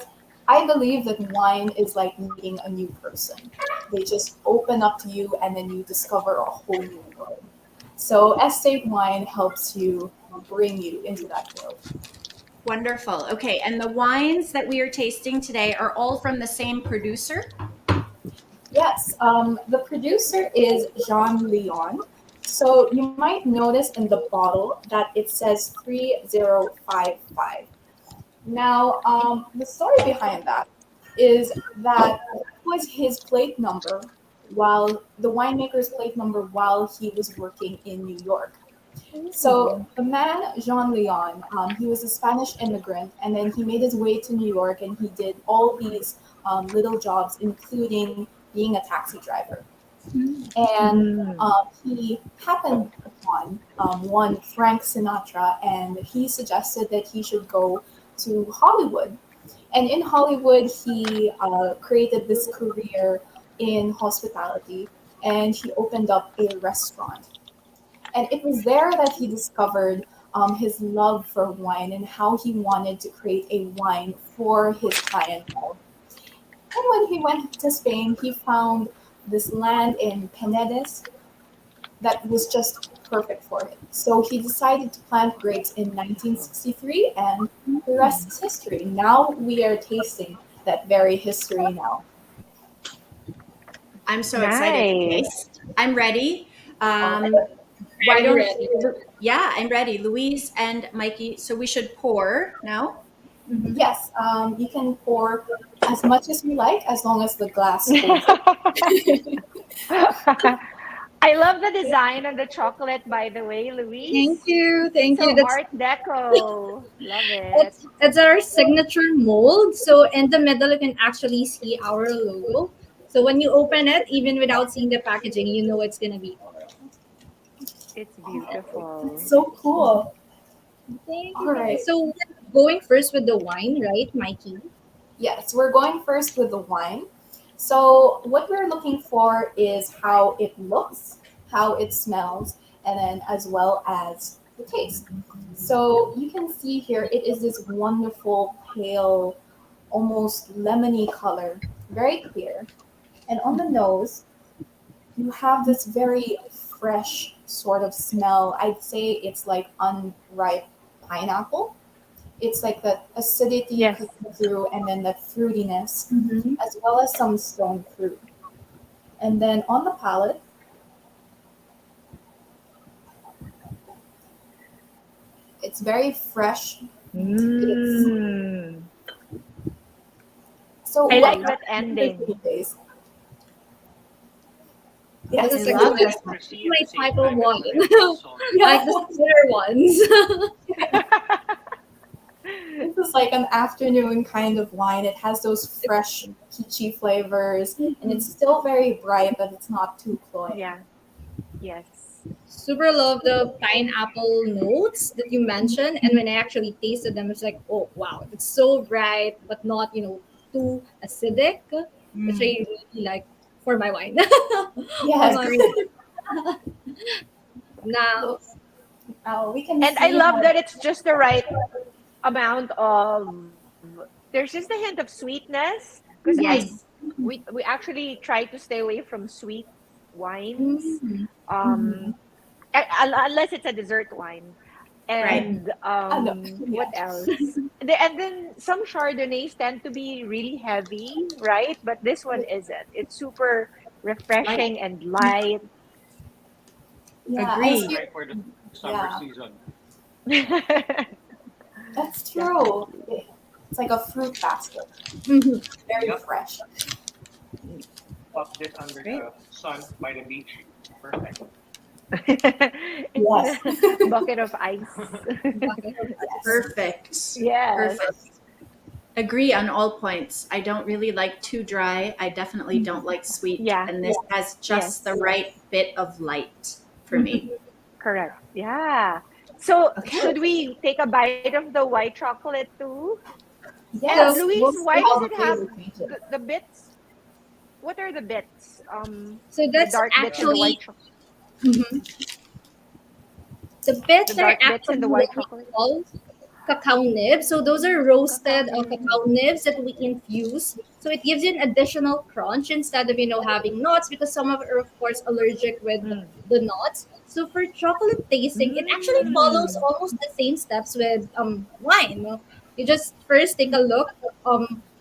I believe that wine is like meeting a new person. They just open up to you and then you discover a whole new world. So estate wine helps you bring you into that world. Wonderful. Okay, and the wines that we are tasting today are all from the same producer? Yes, the producer is Jean Leon. So you might notice in the bottle that it says 3055. Now, the story behind that is that was his plate number while the winemaker's plate number while he was working in New York. So the man, Jean Leon, he was a Spanish immigrant, and then he made his way to New York, and he did all these little jobs, including being a taxi driver. And he happened upon one Frank Sinatra, and he suggested that he should go to Hollywood. And in Hollywood, he created this career in hospitality, and he opened up a restaurant. And it was there that he discovered his love for wine and how he wanted to create a wine for his clientele. And when he went to Spain, he found this land in Penedès that was just perfect for it. So he decided to plant grapes in 1963, and the rest is history. Now we are tasting that very history now. I'm so excited to Nice. taste. I'm ready. All Um, right. why Very don't ready. Yeah, I'm ready. Louise and Mikey. So we should pour now. Mhm. Yes, you can pour as much as you like as long as the glass holds it. I love the design of the chocolate, by the way, Louise. Thank you. Thank So you. That's Art Deco. Love it. it's our signature mold. So in the middle, you can actually see our logo. So when you open it, even without seeing the packaging, you know it's gonna be oral. It's That's beautiful. so cool. Thank All you, right. guys. So we're going first with the wine, right, Mikey? Yes, we're going first with the wine. So, what we're looking for is how it looks, how it smells, and then as well as the taste. So, you can see here it is this wonderful, pale, almost lemony color, very clear. And on the nose, you have this very fresh sort of smell. I'd say it's like unripe pineapple. It's like that acidity Yes. coming through and then that fruitiness, Mm-hmm. as well as some stone fruit. And then on the palate, it's very fresh. It's Mm. so I what like that ending. taste? This Yes, is I actually love this. Citrusy my at the same type of time. wine. It's very salty. Like the sweeter ones. this is like an afternoon kind of wine. It has those fresh, peachy flavors, and it's still very bright, but it's not too cloying. Yeah. Yes. Super love the pineapple notes that you mentioned, and when I actually tasted them, it's like, oh wow, it's so bright, but not too acidic, which I really like for my wine. For Yes. my wine. Now, We can And I see love how. that it's just the right amount of there's just a hint of sweetness because I Yes. we actually try to stay away from sweet wines. mm, Um unless it's a dessert wine. Right. And No, what yeah. else? And then some Chardonnays tend to be really heavy, right? But this one isn't. It's super Like, refreshing and light. Yeah, as agree. you, Right for the summer yeah, season. that's true. Definitely. It's like a fruit basket, mhm. very Yep. fresh. Pop this under Great. the sun by the beach. Perfect. In Yes. a bucket of ice. Okay. Yes. Perfect. Yes. Perfect. Agree on all points. I don't really like too dry. I definitely don't like sweet. Yeah. And this has just the Yes. right bit of light for me. Correct. Yeah. So Okay. should we take a bite of the white chocolate too? And Yes, So, Louise, we'll why see does how the it have flavor changes. the bits? What are the bits? so The that's dark bits in the white actually chocolate. mhm. The The bits are dark bits in actually the what white we chocolate. call cacao nibs. So those are Cacao roasted cacao nibs. nibs that we infuse. So it gives you an additional crunch instead of having nuts because some of are of course allergic with Mm. the nuts. So for chocolate tasting, it actually follows Mm. almost the same steps with wine. No? You just first take a look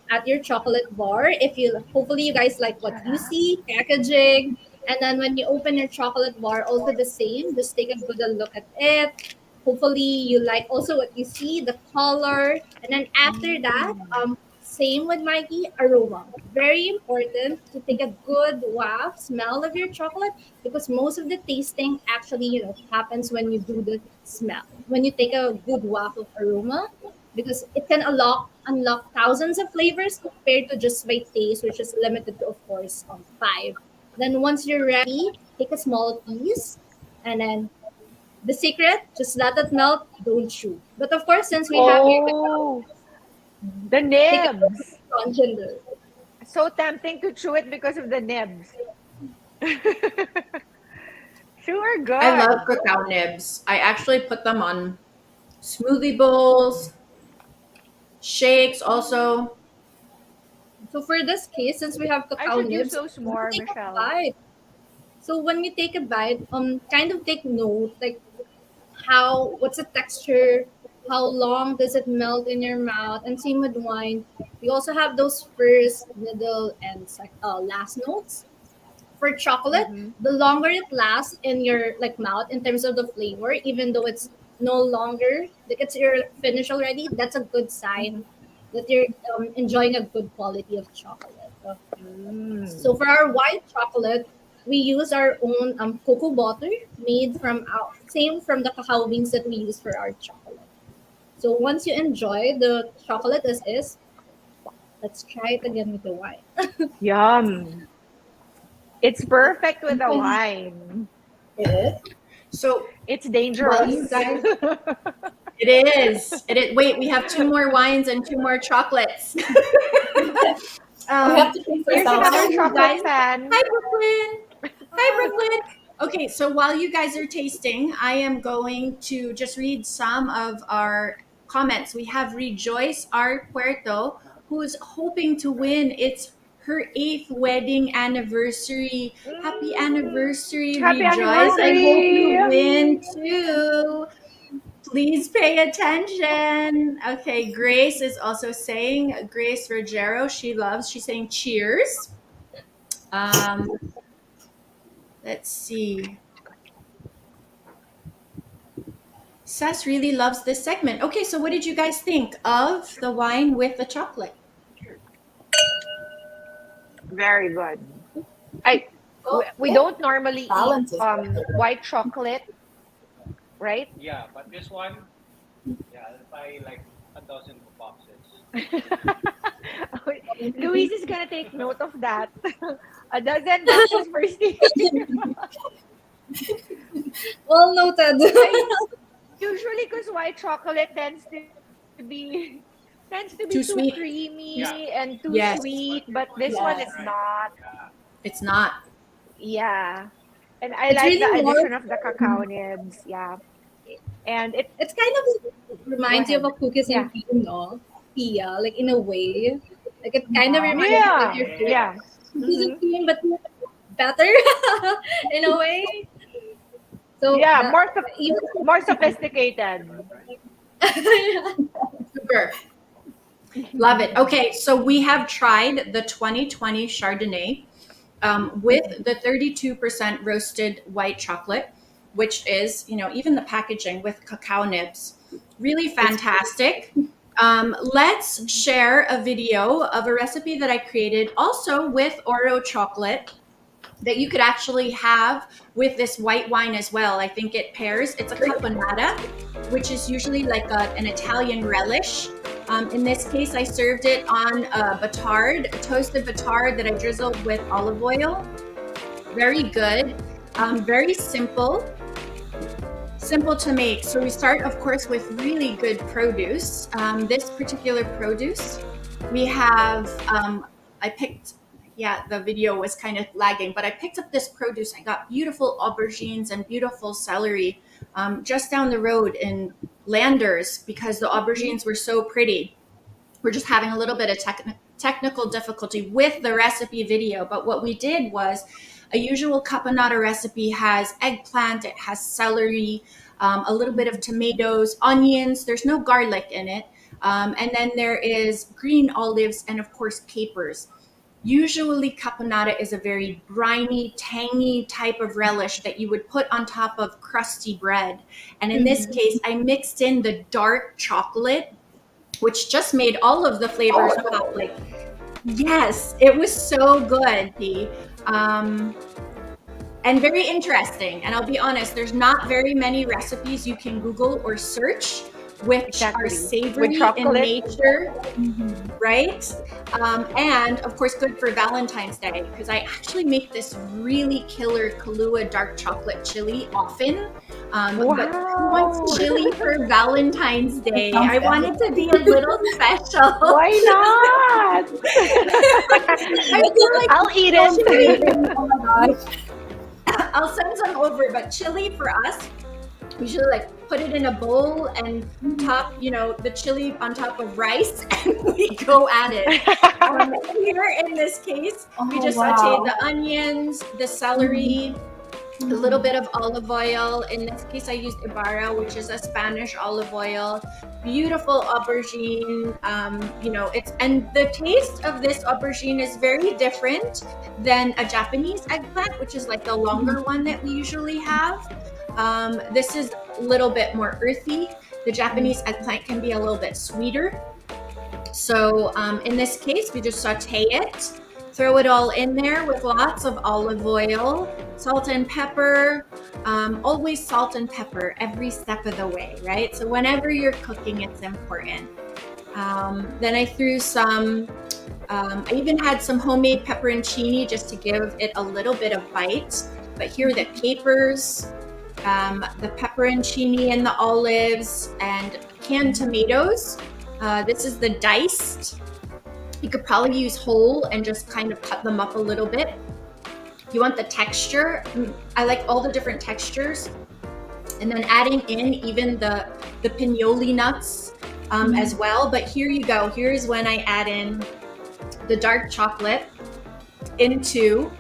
at your chocolate bar. If you hopefully you guys like what you see, packaging. And then when you open your chocolate bar, also the same. Just take a good look at it. Hopefully you like also what you see, the color. And then after that, Mm. same with Mikey, aroma. Very important to take a good waft smell of your chocolate because most of the tasting actually, happens when you do the smell. When you take a good waft of aroma, because it can unlock thousands of flavors compared to just by taste, which is limited to of course five. Then once you're ready, take a small piece and then the secret, just let it melt, don't chew. But of course, since we have here cacao, Oh, the take a good nibs. crunch in there. So tempting to chew it because of the nibs. Sure, I love good. cacao nibs. I actually put them on smoothie bowls, shakes also. So for this case, since we have I cacao should use nibs, those you more, take a Michelle. bite. So when you take a bite, kind of take note, like what's the texture, how long does it melt in your mouth, and same with wine. We also have those first, middle, and last notes. For chocolate, Mm-hmm. the longer it lasts in your like mouth in terms of the flavor, even though it's no longer like it's your finish already, that's a good Mm-hmm. sign that you're enjoying a good quality of chocolate. So Mm. for our white chocolate, we use our own cocoa butter made from same from the cacao beans that we use for our chocolate. So once you enjoy the chocolate as is, let's try it again with the wine. Yum. It's perfect with You a can wine. hit it. So It's while you dangerous. guys, it is. It is. Wait, we have two more wines and two more chocolates. We have um, to pay for Here's while another salad. you chocolate guys, fan. hi Brooklyn. Hi, Brooklyn. Okay, so while you guys are tasting, I am going to just read some of our comments. We have Rejoice R. Puerto, who's hoping to win. It's her 8th wedding anniversary. Happy Mm. anniversary, Happy Rejoice. I hope you anniversary. win too. Please pay attention. Okay, Grace is also saying, Grace Rogero, she's saying cheers. Um, let's see. Sess really loves this segment. Okay, so what did you guys think of the wine with the chocolate? Very good. I Oh, we yeah. don't normally eat Balance is white chocolate, right? Yeah, but this one, yeah, I'll buy like a dozen boxes. Luis is gonna take note of that. A dozen boxes for Steve. Well noted. I usually because white chocolate tends to be Too too sweet? Yeah, creamy and too Yes, sweet, but you're but putting this it one yes. is right. not. Yeah, it's not. Yeah. And I It's like the really more. addition of the cacao nibs. Yeah. And it It's kind of go reminds you of ahead. a cookies Yeah. and cream, no? Pia, like in a way. Like it kind of Yeah. reminds you of Yeah. your favorite Yeah. yes. cookies and Hmm. cream, but better in a way. So Yeah, the even more sophisticated. Super. Love it. Okay, so we have tried the 2020 Chardonnay with the 32% roasted white chocolate, which is, even the packaging with cacao nibs, really It's fantastic. Let's share a video of a recipe that I created also with Oreo chocolate that you could actually have with this white wine as well. I think it pairs. It's a caponata, which is usually like an Italian relish. In this case, I served it on a batard, a toasted batard that I drizzled with olive oil. Very good. Very simple. Simple to make. So we start, of course, with really good produce. This particular produce, we have, I picked, yeah, the video was kind of lagging, but I picked up this produce. I got beautiful aubergines and beautiful celery just down the road in Landers because the aubergines were so pretty. We're just having a little bit of technical difficulty with the recipe video. But what we did was a usual caponata recipe has eggplant, it has celery, a little bit of tomatoes, onions. There's no garlic in it. And then there is green olives and, of course, capers. Usually, caponata is a very briny, tangy type of relish that you would put on top of crusty bread. And in this case, I mixed in the dark chocolate, which just made all of the flavors pop. Like, yes, it was so good, P. Um, and very interesting. And I'll be honest, there's not very many recipes you can Google or search which are Exactly. With savory in chocolate. nature, right? And of course, good for Valentine's Day because I actually make this really killer Kahlua dark chocolate chili often. But who Wow. wants chili for Valentine's Day? sounds I want it to be a little special. Why not? I feel like I'll eat chili. it. oh my gosh. I'll send some over, but chili for us usually like put it in a bowl and top, the chili on top of rice, and we go at it. Here in this case, we Oh, just wow. sauteed the onions, the celery, a little bit of olive oil. In this case, I used Ibarra, which is a Spanish olive oil. Beautiful aubergine. And the taste of this aubergine is very different than a Japanese eggplant, which is like the longer one that we usually have. This is a little bit more earthy. The Japanese eggplant can be a little bit sweeter. So in this case, we just saute it, throw it all in there with lots of olive oil, salt and pepper, always salt and pepper every step of the way, right? So whenever you're cooking, it's important. Then I threw I even had some homemade pepperoncini just to give it a little bit of bite. But here are the capers, the pepperoncini and the olives, and canned tomatoes. This is the diced. You could probably use whole and just kind of cut them up a little bit. You want the texture. I like all the different textures. And then adding in even the pinoli nuts as well. But here you go. Here's when I add in the dark chocolate into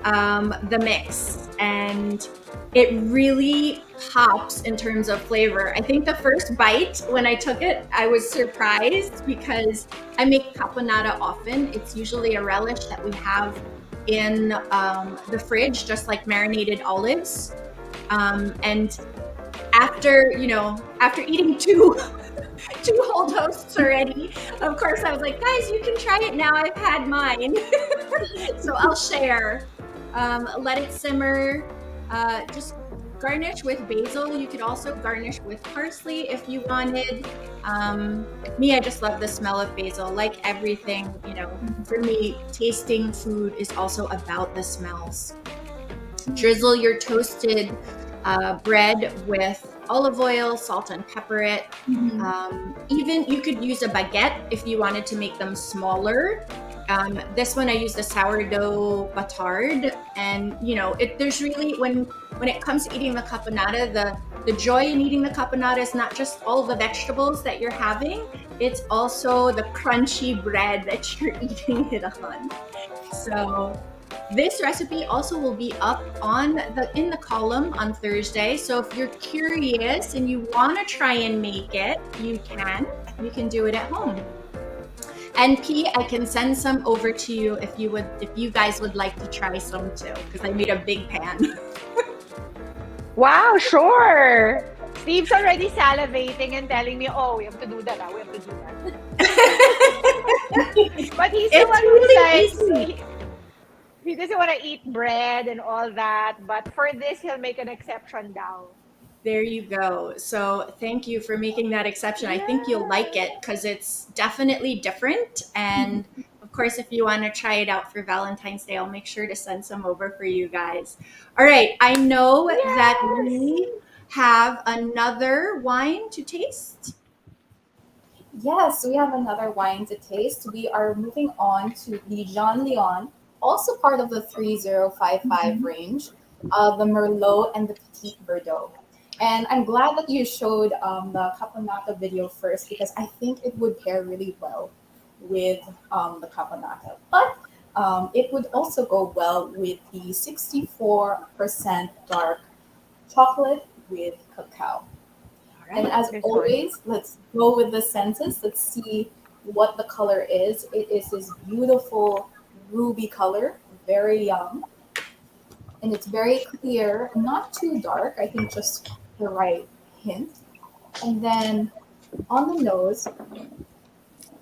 the mix. And it really pops in terms of flavor. I think the first bite, when I took it, I was surprised because I make caponata often. It's usually a relish that we have in the fridge, just like marinated olives. And after eating two whole toasts already, of course I was like, guys, you can try it now. I've had mine. So I'll share. Let it simmer. Just garnish with basil. You could also garnish with parsley if you wanted. Me, I just love the smell of basil. Like everything, for me, tasting food is also about the smells. Drizzle your toasted bread with olive oil, salt and pepper it. Even you could use a baguette if you wanted to make them smaller. This one I use the sourdough batard, and there's really when it comes to eating the caponata, the joy in eating the caponata is not just all the vegetables that you're having, it's also the crunchy bread that you're eating it on. So this recipe also will be up in the column on Thursday. So if you're curious and you want to try and make it, you can do it at home. And P, I can send some over to you if you guys would like to try some too, because I made a big pan. Wow, sure. Steve's already salivating and telling me, oh, we have to do that. We have to do that. But he's the one who says he doesn't want to eat bread and all that. But for this, he'll make an exception now. There you go. So thank you for making that exception. I think you'll like it because it's definitely different. And of course, if you want to try it out for Valentine's Day, I'll make sure to send some over for you guys. All right. I know that we have another wine to taste. Yes, we have another wine to taste. We are moving on to the Jean Leon, also part of the 3055 range, the Merlot and the Petit Verdot. And I'm glad that you showed the caponata video first, because I think it would pair really well with the caponata. But it would also go well with the 64% dark chocolate with cacao. And as always, let's go with the senses. Let's see what the color is. It is this beautiful ruby color, very young. And it's very clear, not too dark. I think just the right hint. And then on the nose,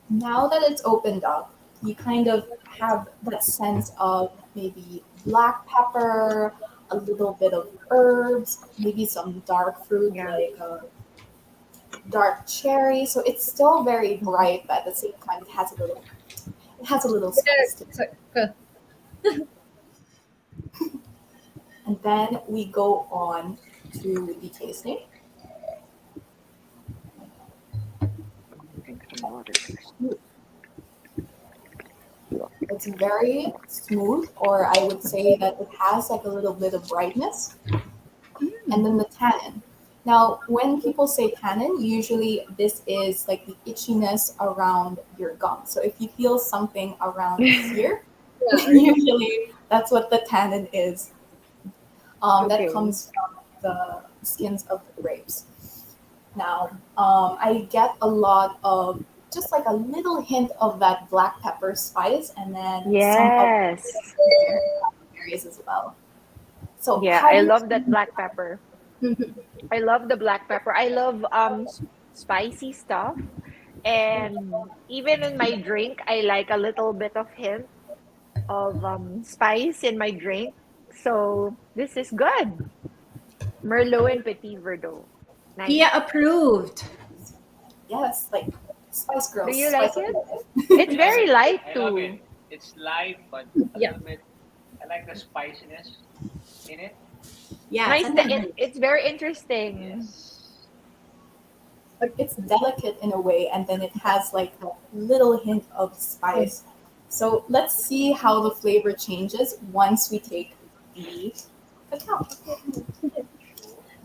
now that it's opened up, you kind of have that sense of maybe black pepper, a little bit of herbs, maybe some dark fruit like dark cherry. So it's still very bright, but at the same time, it has a little spice to it. And then we go on to the tasting. It's very smooth, or I would say that it has like a little bit of brightness. And then the tannin. Now, when people say tannin, usually this is like the itchiness around your gum. So if you feel something around here, Yeah. usually that's what the tannin is. That Okay. comes from the skins of the grapes. Now, I get a lot of just like a little hint of that black pepper spice, and then some of Yes. the berries as well. So, Yeah, how I do love you? that black pepper. Mhm. I love the black pepper. I love spicy stuff. And even in my drink, I like a little bit of hint of spice in my drink. So this is good. Merlot and Petit Verdot. Pia Nice. approved. Yes, like Spice Do Girls, you Spice like of it? Life. It's very light I love it. too. It's light, but a Yeah. little bit. I like the spiciness in it. Yeah, Nice. tannin. It's very interesting. Yes. Like it's delicate in a way, and then it has like a little hint of spice. So let's see how the flavor changes once we take the cacao.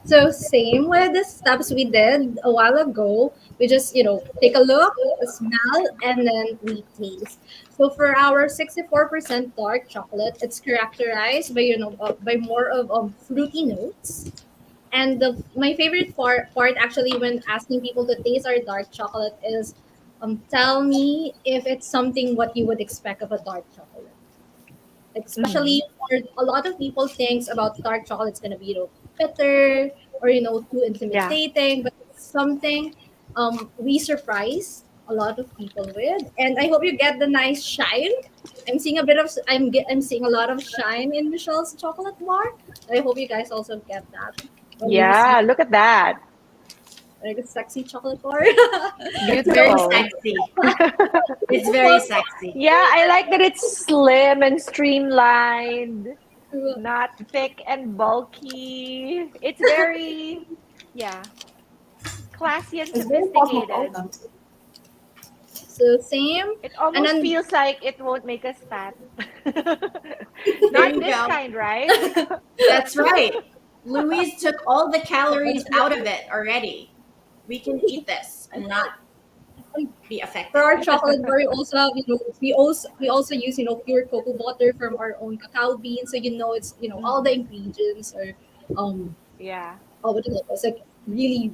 So same with the steps we did a while ago. We just, take a look, smell, and then we taste. So for our 64% dark chocolate, it's characterized by, by more of fruity notes. And my favorite part actually when asking people to taste our dark chocolate is, tell me if it's something what you would expect of a dark chocolate. Like, Mm. especially for a lot of people thinks about dark chocolate, it's gonna be bitter or too Yeah. intimidating, but it's something we surprise a lot of people with. And I hope you get the nice shine. I'm seeing a lot of shine in Michelle's chocolate bar. I hope you guys also get that when you receive Yeah, look at that. like a sexy chocolate bar. It's very Beautiful. sexy. It's very sexy. Yeah, I like that it's slim and streamlined, not thick and bulky. It's very, yeah, classy and It's very sophisticated. cosmopolitan. So same, It and almost then feels like it won't make us fat. There Not you this go. kind, right? That's right. Louise took all the calories out of it already. We can eat this and not be for affected. our chocolate bar, we also have, we also use pure cocoa butter from our own cacao beans. So it's all the Mm, ingredients are um yeah. what do you call it? It's like really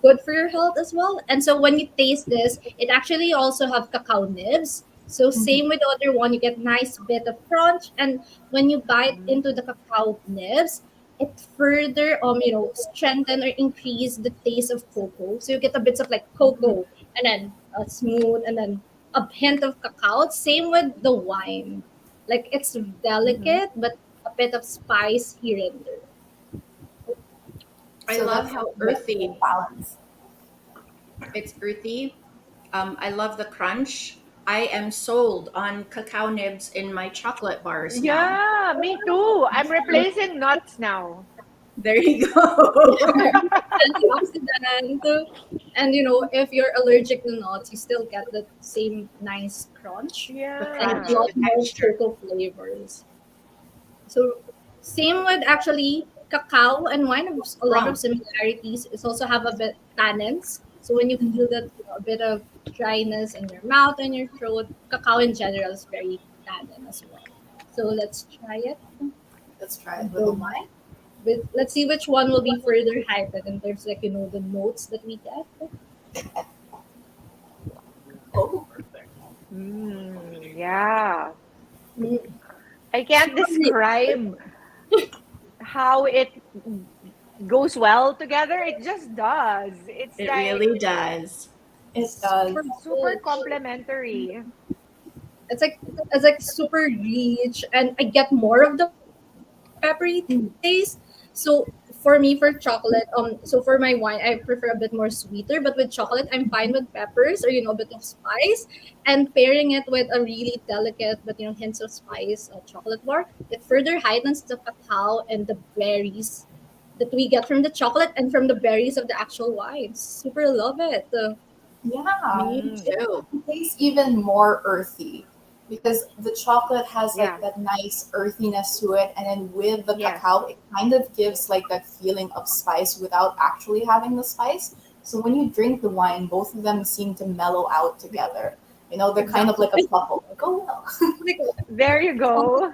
good for your health as well. And so when you taste this, it actually also have cacao nibs. So Mhm. same with the other one, you get nice bit of crunch, and when you bite into the Mm, cacao nibs, it further strengthen or increase the taste of cocoa. So you get a bit of like mm, cocoa, and then a smooth, and then a hint of cacao. Same with the wine, like it's mm-hmm. delicate but a bit of spice here and there. I So love that's how the earthy balance. it's earthy. I love the crunch. I am sold on cacao nibs in my chocolate bars now. Yeah, me too. I'm replacing nuts now. There you go. Antioxidant. And if you're allergic to nuts, you still get the same nice crunch The and a crunch, Yeah. lot the more texture. cocoa flavors. So same with actually cacao and wine have a lot of Wrong. similarities. It's also have a bit tannins. So when you feel that a bit of dryness in your mouth and your throat, cacao in general is very tannin as well. So let's try it. Let's try it with the So wine. let's see which one will be further heightened in terms like the notes that we get. Oh, Perfect. Yeah. Mm, I can't super rich. describe how it goes well together. It just does. It's It like really does. it does. Super super rich. complementary. It's like super rich, and I get more of the peppery taste. So for me, for chocolate, so for my wine, I prefer a bit more sweeter. But with chocolate, I'm fine with peppers or a bit of spice, and pairing it with a really delicate but hints of spice chocolate bar, it further heightens the cacao and the berries that we get from the chocolate and from the berries of the actual wine. Super love it. Yeah, Me Mm. too. it tastes even more earthy. because the chocolate has Yeah. like that nice earthiness to it, and then with the Yes. cacao, it kind of gives like that feeling of spice without actually having the spice. So when you drink the wine, both of them seem to mellow out together. You know, they're kind of like a Exactly. couple. Like, oh well. Like, There you go.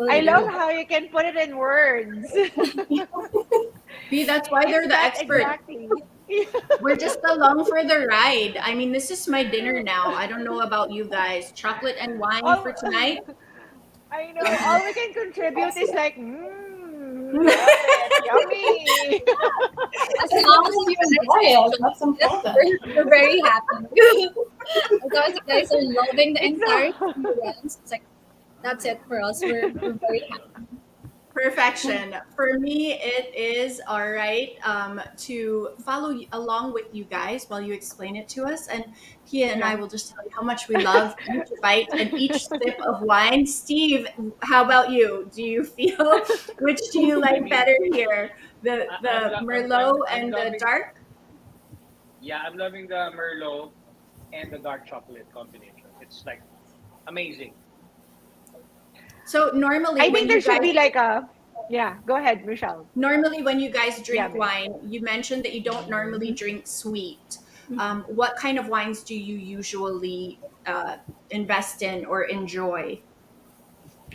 I love totally. how you can put it in words. See, that's why they're It's the that expert. exactly. We're just along for the ride. I mean, this is my dinner now. I don't know about you guys. Chocolate and wine All, for tonight. I know. All we can contribute is like, love it, yummy. As As long long as as you you guys enjoy are it, that's enjoying this, important. we're very happy. As long as you guys are loving the It's entire so. experience, it's like that's it for us. We're very happy. Perfection. For me, it is all right to follow along with you guys while you explain it to us. And Pia and I Yeah. will just tell you how much we love each bite and each sip of wine. Steve, how about you? Do you feel which do you I like mean, better here? The I'm the lo- Merlot I'm and the loving. dark? Yeah, I'm loving the Merlot and the dark chocolate combination. It's like amazing. So normally I when think there you should guys be like a. Yeah, go ahead, Michelle. Yeah, drink Mish. wine, you mentioned that you don't normally drink sweet. Mhm. What kind of wines do you usually invest in or enjoy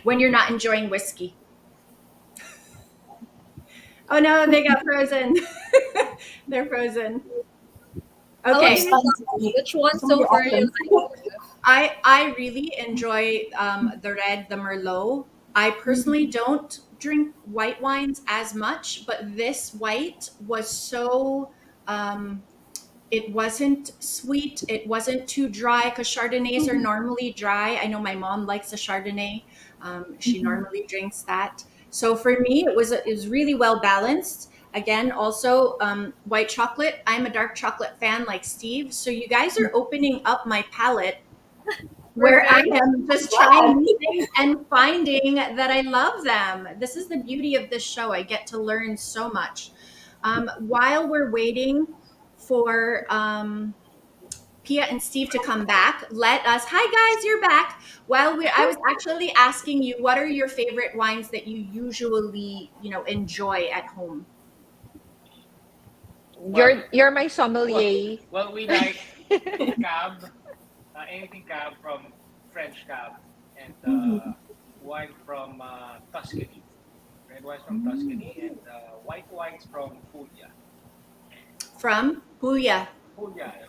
when you're not enjoying whiskey? Oh no, they got frozen. They're frozen. How about I'm you, Okay. starting Michelle? to eat Which one too many so far you options. like? I really enjoy the red, the Merlot. I personally don't drink white wines as much, but this white was so um, it wasn't sweet. It wasn't too dry because Chardonnays are normally dry. I know my mom likes a Chardonnay. She normally drinks that. So for me, it was really well balanced. Again, also white chocolate. I'm a dark chocolate fan like Steve. So you guys are opening up my palate We're where I very am just trying Glad. new things and finding that I love them. This is the beauty of this show. I get to learn so much. While we're waiting for Pia and Steve to come back, let us. Hi guys, you're back. I was actually asking you, what are your favorite wines that you usually, enjoy at home? Well, You're my well, sommelier. we like cab, anything cab from French cab, and wine from Tuscany, red wines from Tuscany, and white wines from Puglia. From Puglia. The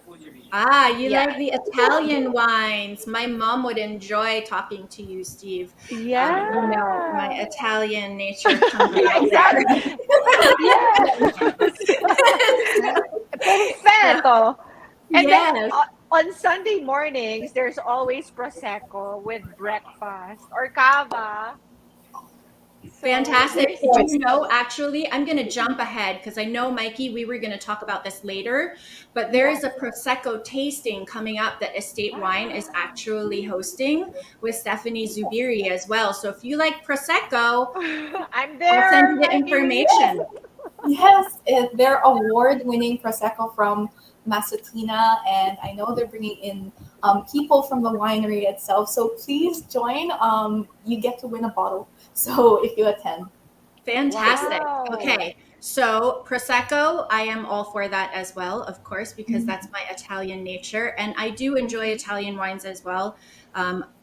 Puglia region. Ah, you like Yeah. the Italian wines. My mom would enjoy talking to you, Steve. My Yeah. Italian nature comes out there. Exactly. Yes. Perfecto. And then Yes, on Sunday mornings, there's always prosecco with breakfast or cava. So fantastic. there's Do you know, actually, I'm going to jump ahead because I know, Mikey, we were going to talk about this later, but there yeah. is a Prosecco tasting coming up that Estate Wine is actually hosting with Stephanie Zubiri as well. So if you like Prosecco, I'm I'll send there, you the Mikey. We need information. Yes, they're award-winning prosecco from Masatina, and I know they're bringing in people from the winery itself. So please join. You get to win a bottle. So if you attend, Fantastic. Wow. Okay. So, Prosecco, I am all for that as well, of course, because that's my Italian nature. And I do enjoy Mhm, Italian wines as well.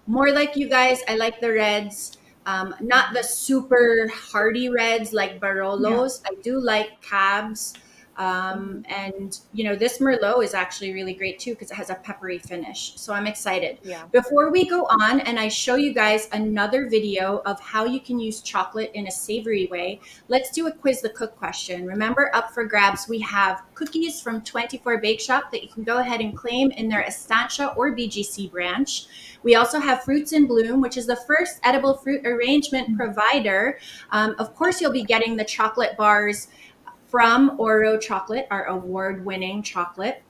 More like you guys, I like the reds, not the mhm. super hearty reds like Yeah. Barolos. I do like cabs. Mhm. And, this Merlot is actually really great too because it has a peppery finish. So, I'm excited. Yeah. Before we go on and I show you guys another video of how you can use chocolate in a savory way, let's do a quiz the cook question. Remember, up for grabs, we have cookies from 24 Bake Shop that you can go ahead and claim in their Estancia or BGC branch. We also have Fruits in Bloom, which is the first edible fruit arrangement provider. Of course, you'll be getting the chocolate bars from Oro Chocolate, our award winning chocolate.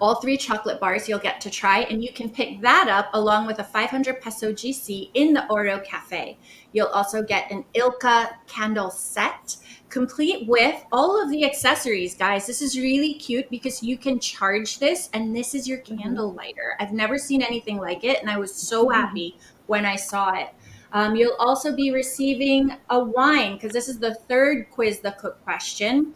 All 3 chocolate bars you'll get to try, and you can pick that up along with a 500 peso GC in the Oro Cafe. You'll also get an Ilka candle set, complete with all of the accessories, guys. This is really cute because you can charge this, and this is your Mm-hmm. candle lighter. I've never seen anything like it, and I was so happy when I saw it. You'll also be receiving a wine because this is the third quiz the cook question.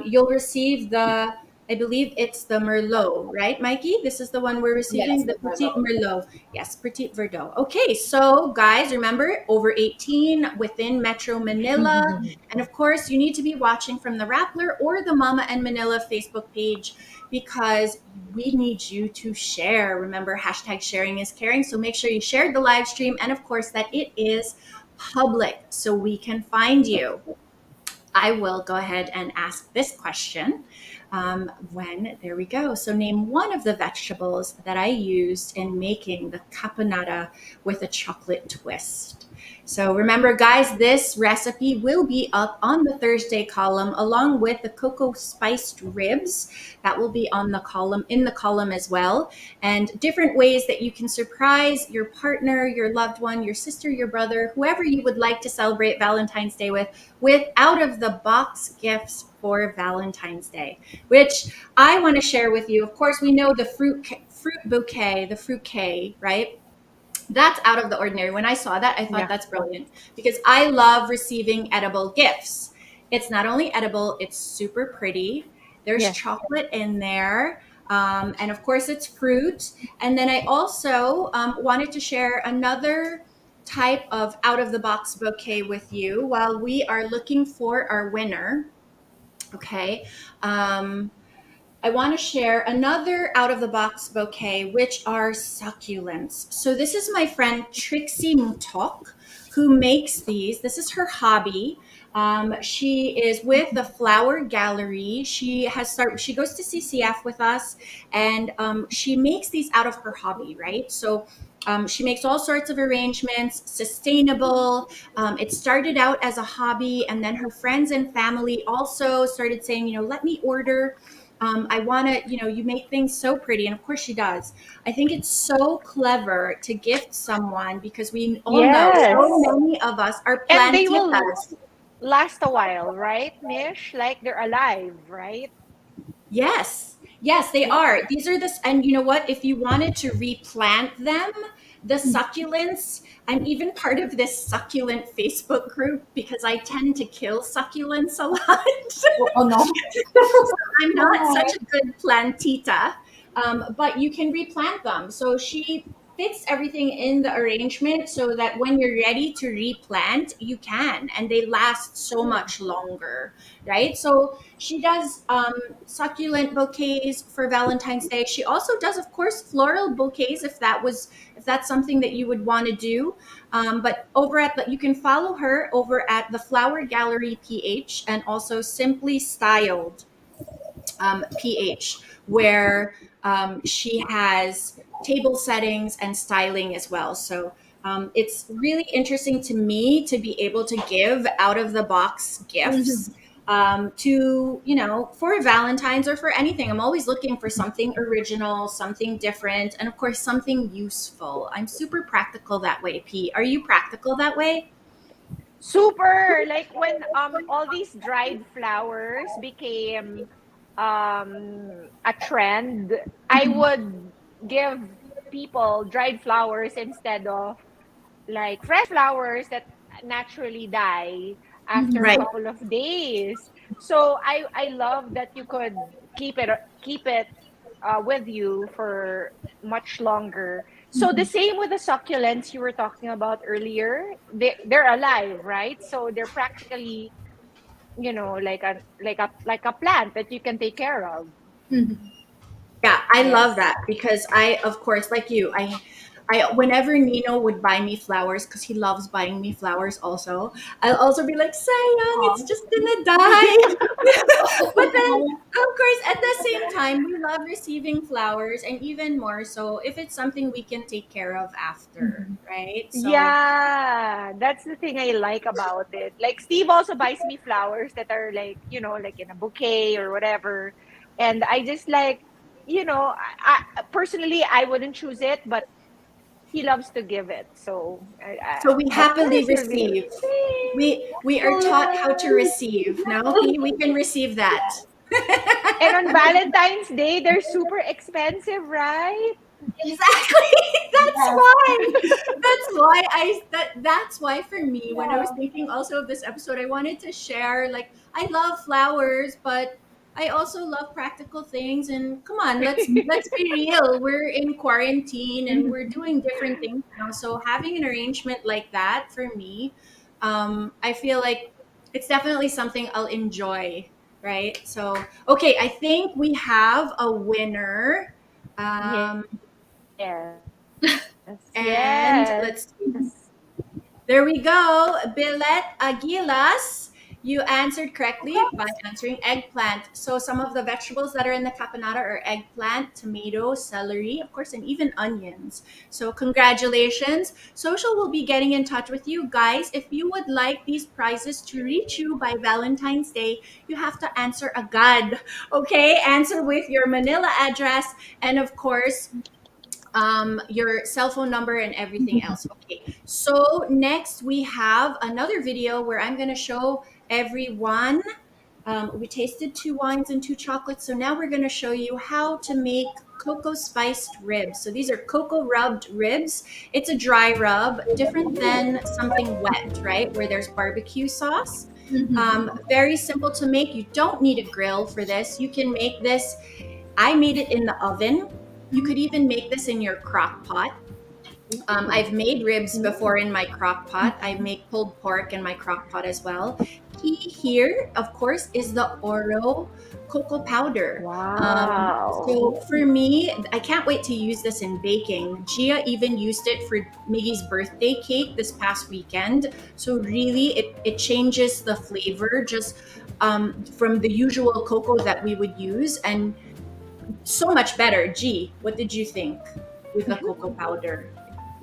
You'll receive the, I believe it's the Merlot, right, Mikey? This is the one we're Yes, receiving, the the Petit Merlot. Merlot. Yes, Petit Verdot. Okay, so guys, remember over 18 within Metro Manila. And of course, you need to be watching from the Rappler or the Mama and Manila Facebook page because we need you to share. Remember, hashtag sharing is caring. So make sure you shared the live stream and, of course, that it is public so we can find you. I will go ahead and ask this question. There we go. So, name one of the vegetables that I used in making the caponata with a chocolate twist. So, remember, guys, this recipe will be up on the Thursday column along with the cocoa spiced ribs. That will be on the column, in the column as well. And different ways that you can surprise your partner, your loved one, your sister, your brother, whoever you would like to celebrate Valentine's Day with out of the box gifts for Valentine's Day, which I want to share with you. Of course, we know the fruit bouquet, the fruit K, right? That's out of the ordinary. When I saw that, I thought Yeah. that's brilliant because I love receiving edible gifts. It's not only edible, it's super pretty. There's Yes. chocolate in there. And of course, it's fruit. And then I also wanted to share another type of out of the box bouquet with you while we are looking for our winner. Okay. Um, I want to share another out of the box bouquet, which are succulents. So, this is my friend Trixie Mutok who makes these. This is her hobby. She is with the Flower Gallery. She goes to CCF with us, and she makes these out of her hobby, right? So, she makes all sorts of arrangements, sustainable. It started out as a hobby, and then her friends and family also started saying, let me order. I want to, you make things so pretty. And of course she does. I think it's so clever to gift someone because we all know Yes. so many of us are And they will plantitas. last a while, right, Mish? Like they're alive, right? Yes. Yes, they Yeah. are. These are this, and you know what? If you wanted to replant them, the succulents, I'm even part of this succulent Facebook group because I tend to kill succulents a lot. Oh no. I'm Oh not my. such a good plantita, but you can replant them. So she fits everything in the arrangement so that when you're ready to replant, you can, and they last so much longer, right? So she does succulent bouquets for Valentine's Day. She also does, of course, floral bouquets if that's something that you would want to do. But you can follow her over at the Flower Gallery PH and also Simply Styled PH, where she has table settings and styling as well. So it's really interesting to me to be able to give out of the box gifts for Valentine's or for anything. I'm always looking for something original, something different, and of course, something useful. I'm super practical that way, P. Are you practical that way? Super. Like when all these dried flowers became a trend, I would give people dried flowers instead of like fresh flowers that naturally die after a Right. couple of days. So I love that you could keep it with you for much longer. So the same with the succulents you were talking about earlier. They're alive, right? So they're practically, like a plant that you can take care of. Yeah, I love Yes. that because of course, like you, whenever Nino would buy me flowers, because he loves buying me flowers also, I'll also be like, Sayang, it's just gonna die. But then, of course, at the same time, we love receiving flowers, and even more so if it's something we can take care of after, right? So, Yeah, that's the thing I like about it. Like Steve also buys me flowers that are like, like in a bouquet or whatever. And I just like personally, I wouldn't choose it, but he loves to give it. So, So we of happily course, he'll be. receive. We are taught how to receive. Now we can receive that. And on Valentine's Day, they're super expensive, right? Exactly. That's Yes. why. That's why for me, when I was thinking also of this episode, I wanted to share like I love flowers, but I also love practical things. And come on, let's be real. We're in quarantine and we're doing different things now. So having an arrangement like that for me, I feel like it's definitely something I'll enjoy. Right. So okay, I think we have a winner. Um, Yes. and let's Yes. see. There we go. Billet Aguilas. You answered correctly by answering eggplant. So some of the vegetables that are in the caponata are eggplant, tomato, celery, of course, and even onions. So congratulations. Social will be getting in touch with you guys. If you would like these prizes to reach you by Valentine's Day, you have to answer agad. Okay? Answer with your Manila address and of course your cell phone number and everything else. Okay, so next we have another video where I'm going to show everyone. We tasted 2 wines and 2 chocolates, so now we're going to show you how to make cocoa spiced ribs. So these are cocoa rubbed ribs. It's a dry rub, different than something wet, right? Where there's barbecue sauce. Very simple to make. You don't need a grill for this. You can make this. I made it in the oven. You could even make this in your crock pot. I've made ribs before in my crock pot. I make pulled pork in my crock pot as well. Key here, of course, is the Oro cocoa powder. So Wow. for me, I can't wait to use this in baking. Gia even used it for Miggy's birthday cake this past weekend. So really, it changes the flavor just from the usual cocoa that we would use, and so much better. G, what did you think with the cocoa powder?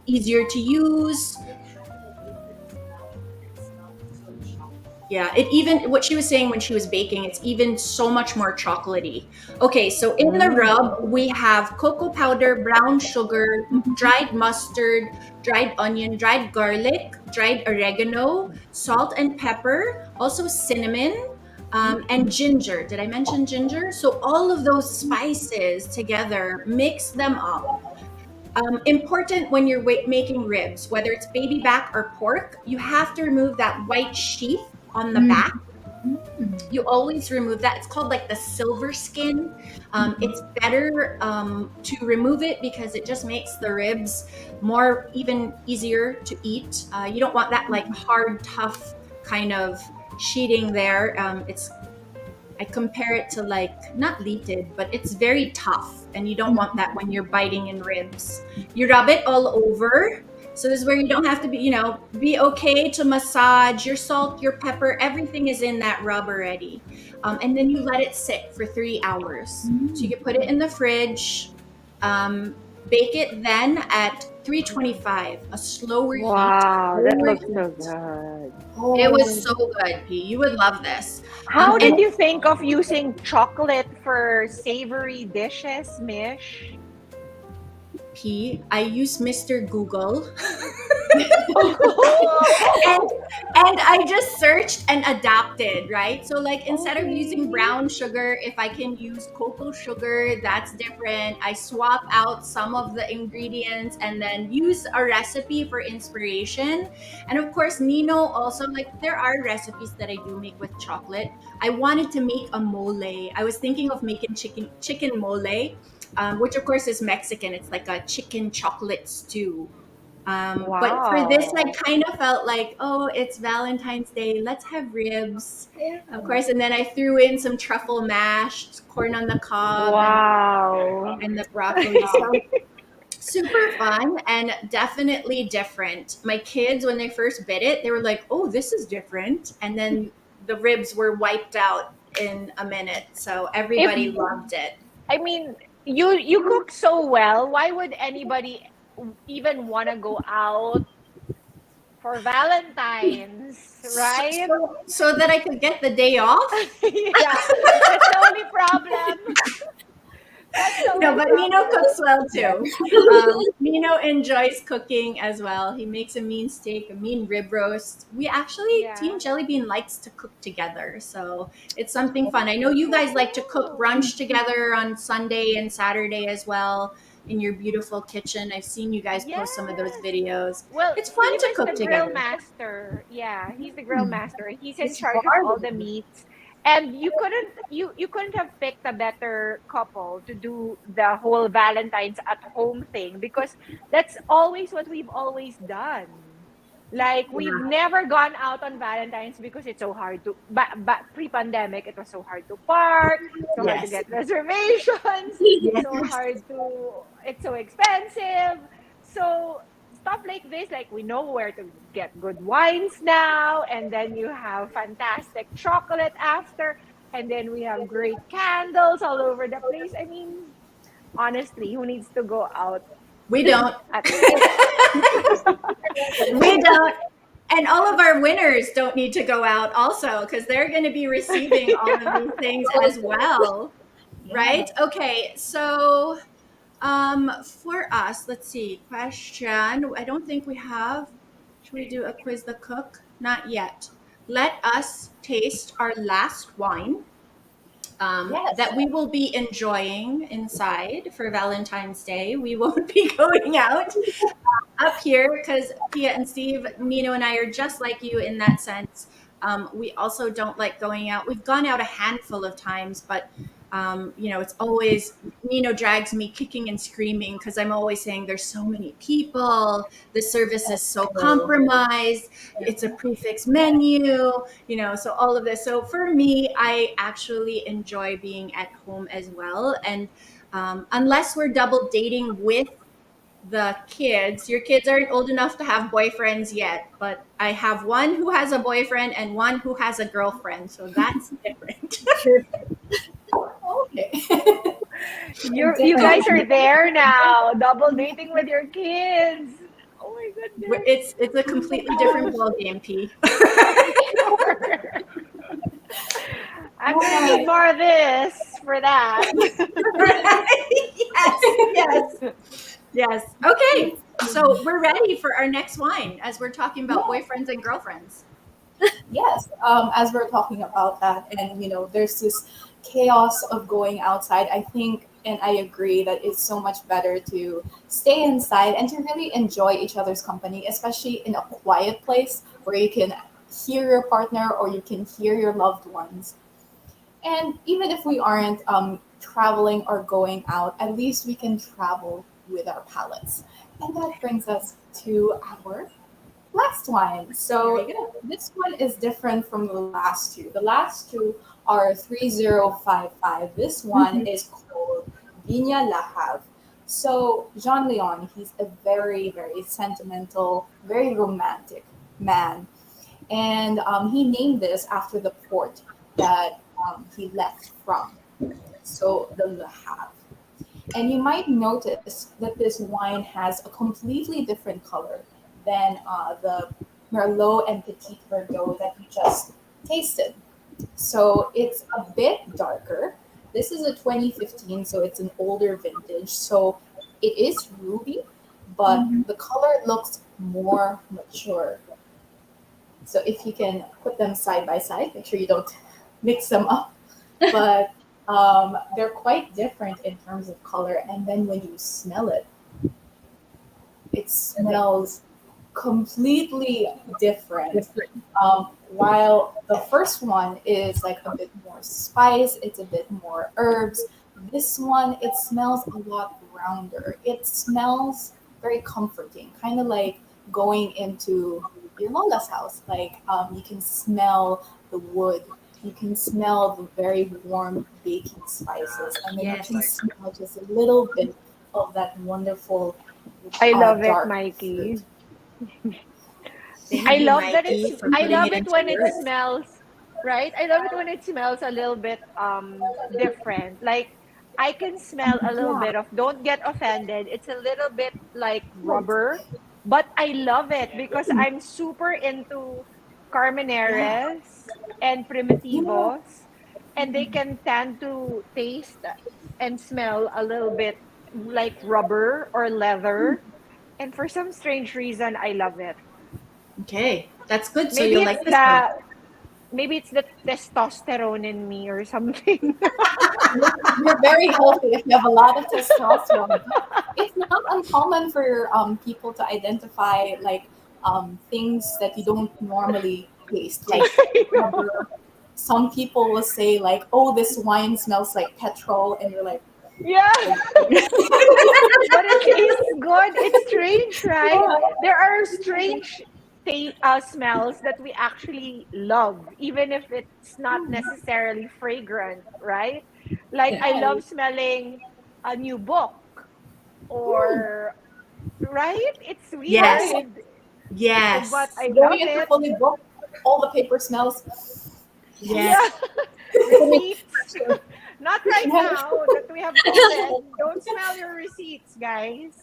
Easier to use. Yeah, it even what she was saying when she was baking, it's even so much more chocolatey. Okay, so in the rub, we have cocoa powder, brown sugar, dried mustard, dried onion, dried garlic, dried oregano, salt and pepper, also cinnamon, and ginger. Did I mention ginger? So all of those spices together, mix them up. Important when you're making ribs, whether it's baby back or pork, you have to remove that white sheath on the back. You always remove that. It's called like the silver skin. It's better to remove it because it just makes the ribs more even easier to eat. You don't want that like hard, tough kind of sheeting there. I compare it to like not leated, but it's very tough, and you don't want that when you're biting in ribs. You rub it all over. So this is where you don't have to be okay to massage your salt, your pepper, everything is in that rub already. And then you let it sit for 3 hours. So you can put it in the fridge, bake it then at 325, a slower heat. Wow, that Lower looks so heat. good. It was so good, P. You would love this. How And did you think of using chocolate for savory dishes, Mish? P, I use Mr. Google. and I just searched and adapted, right? So like instead of using brown sugar, if I can use cocoa sugar, that's different. I swap out some of the ingredients and then use a recipe for inspiration. And of course, Nino also, like, there are recipes that I do make with chocolate. I wanted to make a mole. I was thinking of making chicken mole, which of course is Mexican. It's like a chicken chocolate stew. But for this, I Wow. kind of felt like, oh, it's Valentine's Day. Let's have ribs, of course. And then I threw in some truffle mash, corn on the cob, Wow. and the broccoli. So super fun and definitely different. My kids, when they first bit it, they were like, oh, this is different. And then the ribs were wiped out in a minute. So If everybody loved it. I mean, you cook so well, why would anybody even want to go out for Valentine's, So, right? so that I could get the day off. Yeah, that's the only problem. That's the No, only but Nino problem. cooks well too. Nino enjoys cooking as well. He makes a mean steak, a mean rib roast. We actually, Team Yeah. Jellybean likes to cook together. So it's something fun. I know you guys like to cook Oh. brunch together on Sunday and Saturday as well in your beautiful kitchen. I've seen you guys post some of those Yes. videos. Well, It's fun Steve to is cook the grill together. master. Yeah, he's the grill master. He's in It's charge of all the hard. meats. And you couldn't have picked a better couple to do the whole Valentine's at home thing, because that's always what we've always done. Like, we've Yeah. never gone out on Valentine's because it's so hard to, but pre-pandemic it was so hard to park, so hard to Yes. get reservations, Yes. so hard to, it's so expensive. So stuff like this, like, we know where to get good wines now, and then you have fantastic chocolate after, and then we have great candles all over the place. I mean, honestly, who needs to go out We don't. at We don't. And all of our winners don't need to go out also because they're going to be receiving all of these things as well. Yeah. Right? Okay. So for us, let's see. Question. I don't think we have. Should we do a quiz the cook? Not yet. Let us taste our last wine Yes. that we will be enjoying inside for Valentine's Day. We won't be going out up here because Pia and Steve, Nino and I are just like you in that sense. We also don't like going out. We've gone out a handful of times, but it's always Nino drags me kicking and screaming because I'm always saying there's so many people, the service is so compromised, it's a prefix menu, so all of this. So for me, I actually enjoy being at home as well. And unless we're double dating with the kids. Your kids aren't old enough to have boyfriends yet, but I have one who has a boyfriend and one who has a girlfriend, so that's different. Okay. you guys are there now, double dating with your kids. Oh my goodness. It's a completely different ball game, P. I'm gonna need more of this for that. Yes, yes. Okay, so we're ready for our next wine as we're talking about boyfriends and girlfriends. Yes, as we're talking about that, and there's this chaos of going outside. I think, and I agree that it's so much better to stay inside and to really enjoy each other's company, especially in a quiet place where you can hear your partner or you can hear your loved ones. And even if we aren't traveling or going out, at least we can travel with our palettes. And that brings us to our last one. There you So go. this one is different from the last two. The last two are 3055. This one is called Viña La Have. So Jean Leon, he's a very, very sentimental, very romantic man. And he named this after the port that he left from. So the Le Have. And you might notice that this wine has a completely different color than the Merlot and Petit Verdot that we just tasted. So it's a bit darker. This is a 2015, so it's an older vintage. So it is ruby, but the color looks more mature. So if you can put them side by side, make sure you don't mix them up. But they're quite different in terms of color. And then when you smell it, it smells completely different. While the first one is like a bit more spice, it's a bit more herbs. This one, it smells a lot rounder. It smells very comforting, kind of like going into your Lola's house. Like you can smell the wood, you can smell the very warm baking spices, and then you Yes. can smell just a little bit of that wonderful I love it, dark Mikey. fruit. Thank I you, love that Mikey, for I putting love it it into when it words. smells, right? I love it when it smells a little bit different. Like, I can smell a little Yeah, bit of, don't get offended. It's a little bit like rubber, but I love it because I'm super into yeah. Carmeneres and You know, Primitivos. and they can tend to taste and smell a little bit like rubber or leather. And for some strange reason, I love it. Okay, that's good. So Maybe you'll it's like this one. the maybe it's the testosterone in me or something. You're very healthy if you have a lot of testosterone. It's not uncommon for people to identify like things that you don't normally taste, like I know. rubber. Some people will say like, "Oh, this wine smells like petrol," and you're like, Yeah, "Yeah." but it tastes good. It's strange, right? There are strange smells that we actually love, even if it's not necessarily fragrant, right? Like Yeah. I Yeah. love smelling a new book, or right? It's Yes, Right. weird, but yes, I Going love into it. fully booked, all the paper smells. yes. Yeah, Yes. receipts. Not right now that we have COVID. Don't smell your receipts, guys.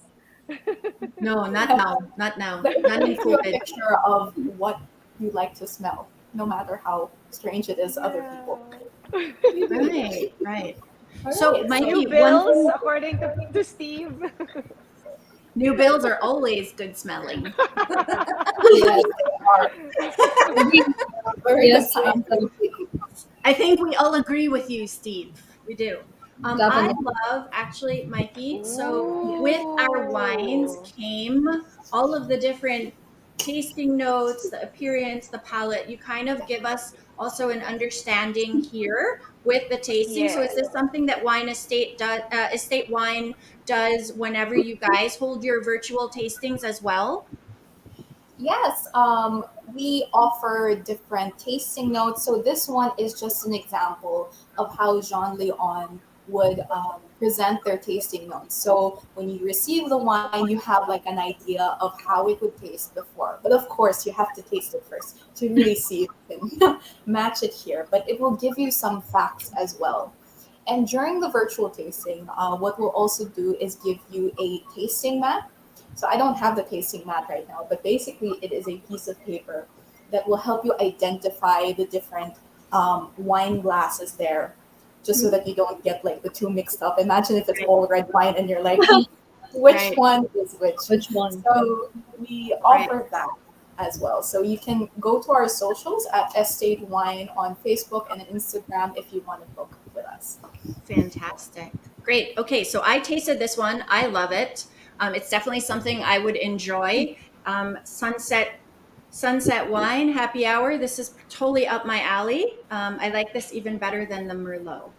No, not now, not now, But it not in gives you a COVID. picture of what you like to smell, no matter how strange it is to other people. Yeah. Right, right. All So, right, New Mikey, so one bills, thing, according to Steve. new builds are always good smelling. yes, they are Agree. very good Yes, scientific. I think we all agree with you, Steve. We do. I definitely. love actually, Mikey. So with our wines Ooh. came all of the different tasting notes, the appearance, the palate. You kind of give us also an understanding here with the tasting. So is Yes. this something that Wine Estate does? Estate Wine does whenever you guys hold your virtual tastings as well? Yes, we offer different tasting notes. So this one is just an example of how Jean Leon would present their tasting notes. So when you receive the wine, you have like an idea of how it would taste before. But of course, you have to taste it first to really see if you can match it here. But it will give you some facts as well. And during the virtual tasting, what we'll also do is give you a tasting map. So I don't have the tasting map right now, but basically it is a piece of paper that will help you identify the different wine glasses there, just so that you don't get like the two mixed up. Imagine if it's Right, all red wine and you're like, which right, one is which? Which one? So we right. offer that as well. So you can go to our socials at Estate Wine on Facebook and Instagram if you want to book with us. Fantastic. Great. Okay, so I tasted this one. I love it. It's definitely something I would enjoy. Sunset wine, happy hour. This is totally up my alley. I like this even better than the Merlot.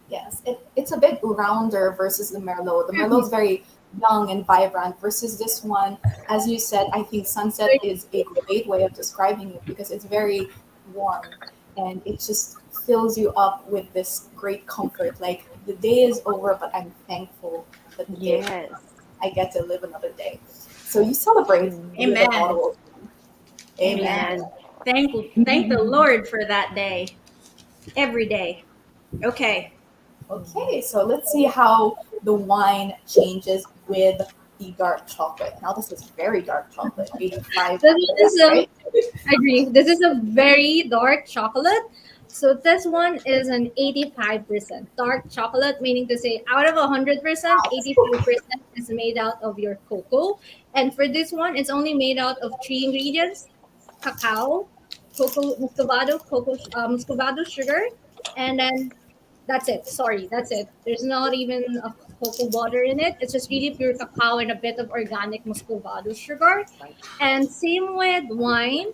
Yes, it's a bit rounder versus the Merlot. The Merlot is very young and vibrant versus this one. As you said, I think sunset is a great way of describing it because it's very warm and it just fills you up with this great comfort. Like the day is over, but I'm thankful that the day Yes. I get to live another day. So you celebrate Mm. with a Amen. bottle. Amen. Amen. Thank the Lord for that day. Every day. Okay. Okay, so let's see how the wine changes with the dark chocolate. Now this is very dark chocolate, 85%, This one is right? I agree. This is a very dark chocolate. So this one is an 85% dark chocolate, meaning to say out of 100%, 85% is made out of your cocoa. And for this one, it's only made out of three ingredients: cacao, muscovado sugar, and then that's it. Sorry, that's it. There's not even a cocoa butter in it. It's just really pure cacao and a bit of organic muscovado sugar. And same with wine.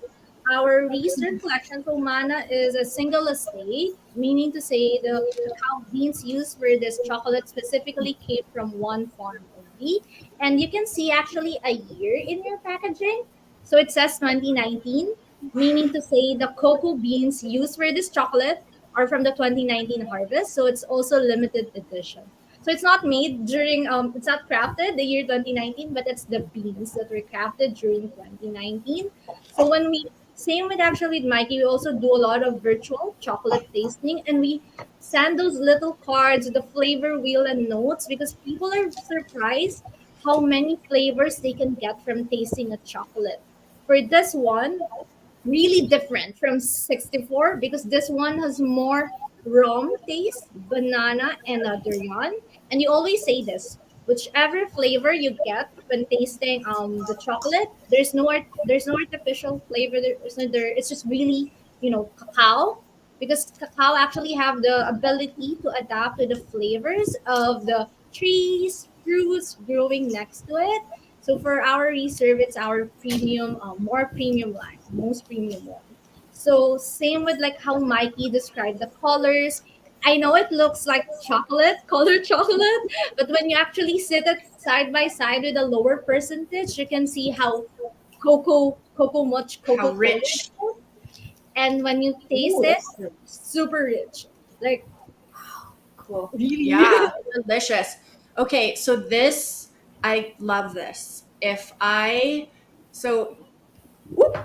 Our recent collection from Mana is a single estate, meaning to say the cacao beans used for this chocolate specifically came from one farm only. And you can see actually a year in your packaging. So it says 2019, meaning to say the cocoa beans used for this chocolate are from the 2019 harvest. So it's also limited edition. So it's not made during it's not crafted the year 2019, but it's the beans that were crafted during 2019. So when we same with actually with Mikey, we also do a lot of virtual chocolate tasting and we send those little cards, the flavor wheel and notes because people are surprised how many flavors they can get from tasting a chocolate. For this one, really different from 64 because this one has more rum taste, banana, and durian. And you always say this: whichever flavor you get when tasting the chocolate, there's no artificial flavor. It's just really cacao, because cacao actually have the ability to adapt to the flavors of the trees, fruits growing next to it. So for our reserve, it's our premium, more premium line, most premium one. So same with like how Mikey described the colors. I know it looks like chocolate, colored chocolate, but when you actually sit it side by side with a lower percentage, you can see how much How cocoa color. rich. And when you taste Ooh, it, that's good. super rich. Like Cool. really. Yeah, delicious. Okay, so this, I love this. If I, so, whoop,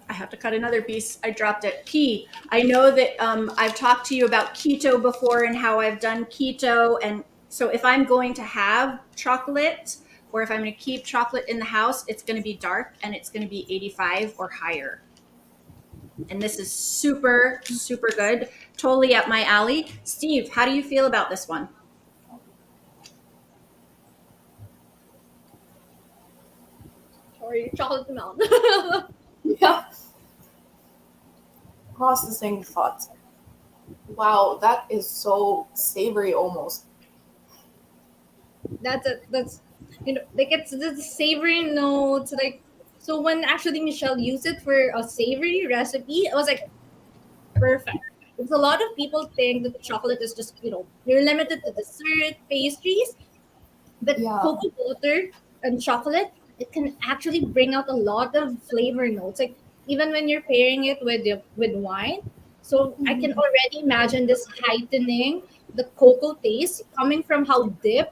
I have to cut another piece. I dropped it. P. I know that I've talked to you about keto before and how I've done keto. And so if I'm going to have chocolate or if I'm going to keep chocolate in the house, it's going to be dark and it's going to be 85 or higher. And this is super, super good. Totally up my alley. Steve, how do you feel about this one? Sorry, chocolate milk. Yeah. Processing thoughts. Wow, that is so savory almost. That's it. That's like it's the savory notes. Like so when actually Michelle used it for a savory recipe, I was like perfect. Because a lot of people think that chocolate is just you're limited to dessert, pastries, but Yeah. cocoa butter and chocolate, it can actually bring out a lot of flavor notes. Like even when you're pairing it with wine. So I can already imagine this heightening the cocoa taste coming from how deep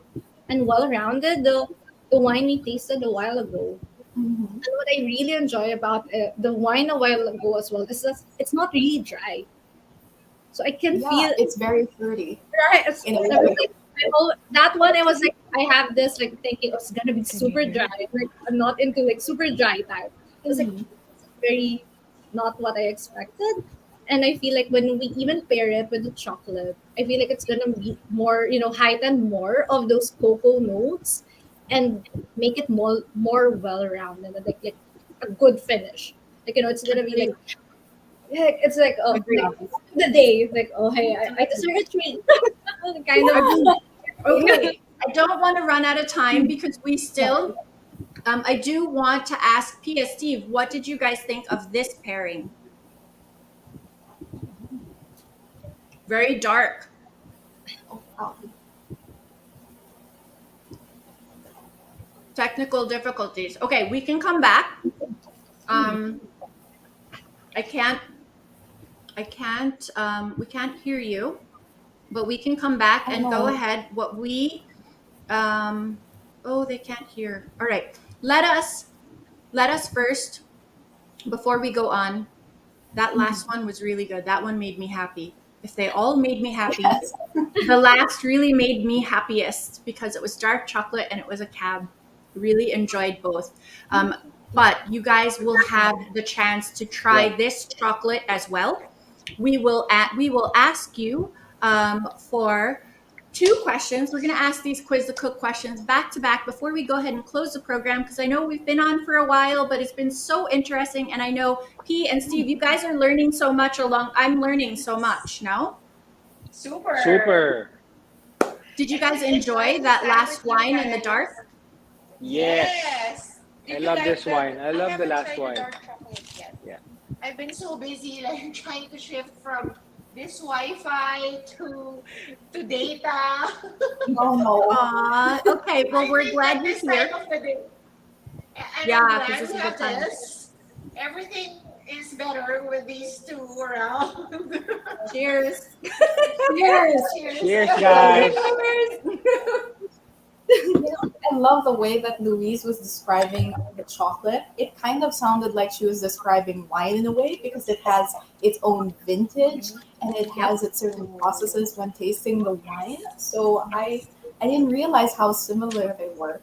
and well rounded the wine we tasted a while ago. Mhm. And what I really enjoy about the wine a while ago as well is that it's not really dry. So I can Yeah, feel it's very fruity right. It's, in a I was way. like, that one I was like, I have this like thinking it's gonna be super dry. Like I'm not into like super dry type. It was like Mhm. it's very not what I expected. And I feel like when we even pair it with the chocolate, I feel like it's gonna be more, heighten more of those cocoa notes and make it more well rounded and like a good finish. Like it's gonna be Agreed. like it's like Agreed. the day like hey I deserve a treat kind of Agreed. thing. Okay, I don't want to run out of time because we still, I do want to ask Pia, Steve, what did you guys think of this pairing? Very dark. Oh, wow. Technical difficulties. Okay, we can come back. Um, I can't, we can't hear you, but we can come back Oh and go no. ahead. Oh, they can't hear. All right. Let us first, before we go on, that last one was really good. That one made me happy. If they all made me happy, Yes. the last really made me happiest because it was dark chocolate and it was a cab. Really enjoyed both. But you guys will have the chance to try Yeah. this chocolate as well. We will ask you for two questions. We're going to ask these quiz the cook questions back to back before we go ahead and close the program because I know we've been on for a while, but it's been so interesting. And I know P and Steve, you guys are learning so much along. I'm learning so much now. Super. Super. Did you And guys just enjoying enjoy this that time with last you wine in the dark? guys. Yes. Yes. I Did you love like this the? wine. I I love the haven't last tried the wine. dark chocolate yet. Yeah. I've been so busy like trying to shift from this Wi-Fi to data. Oh no. Okay. Well, I we're think at glad you're this time here. of the day, and I'm Yeah, because glad this we is the have time. this. Everything is better with these two around. Cheers. Cheers. Cheers. Cheers, guys. Cheers. I love the way that Louise was describing the chocolate. It kind of sounded like she was describing wine in a way because it has its own vintage and it Yep. has its certain processes when tasting the wine. So I didn't realize how similar they were.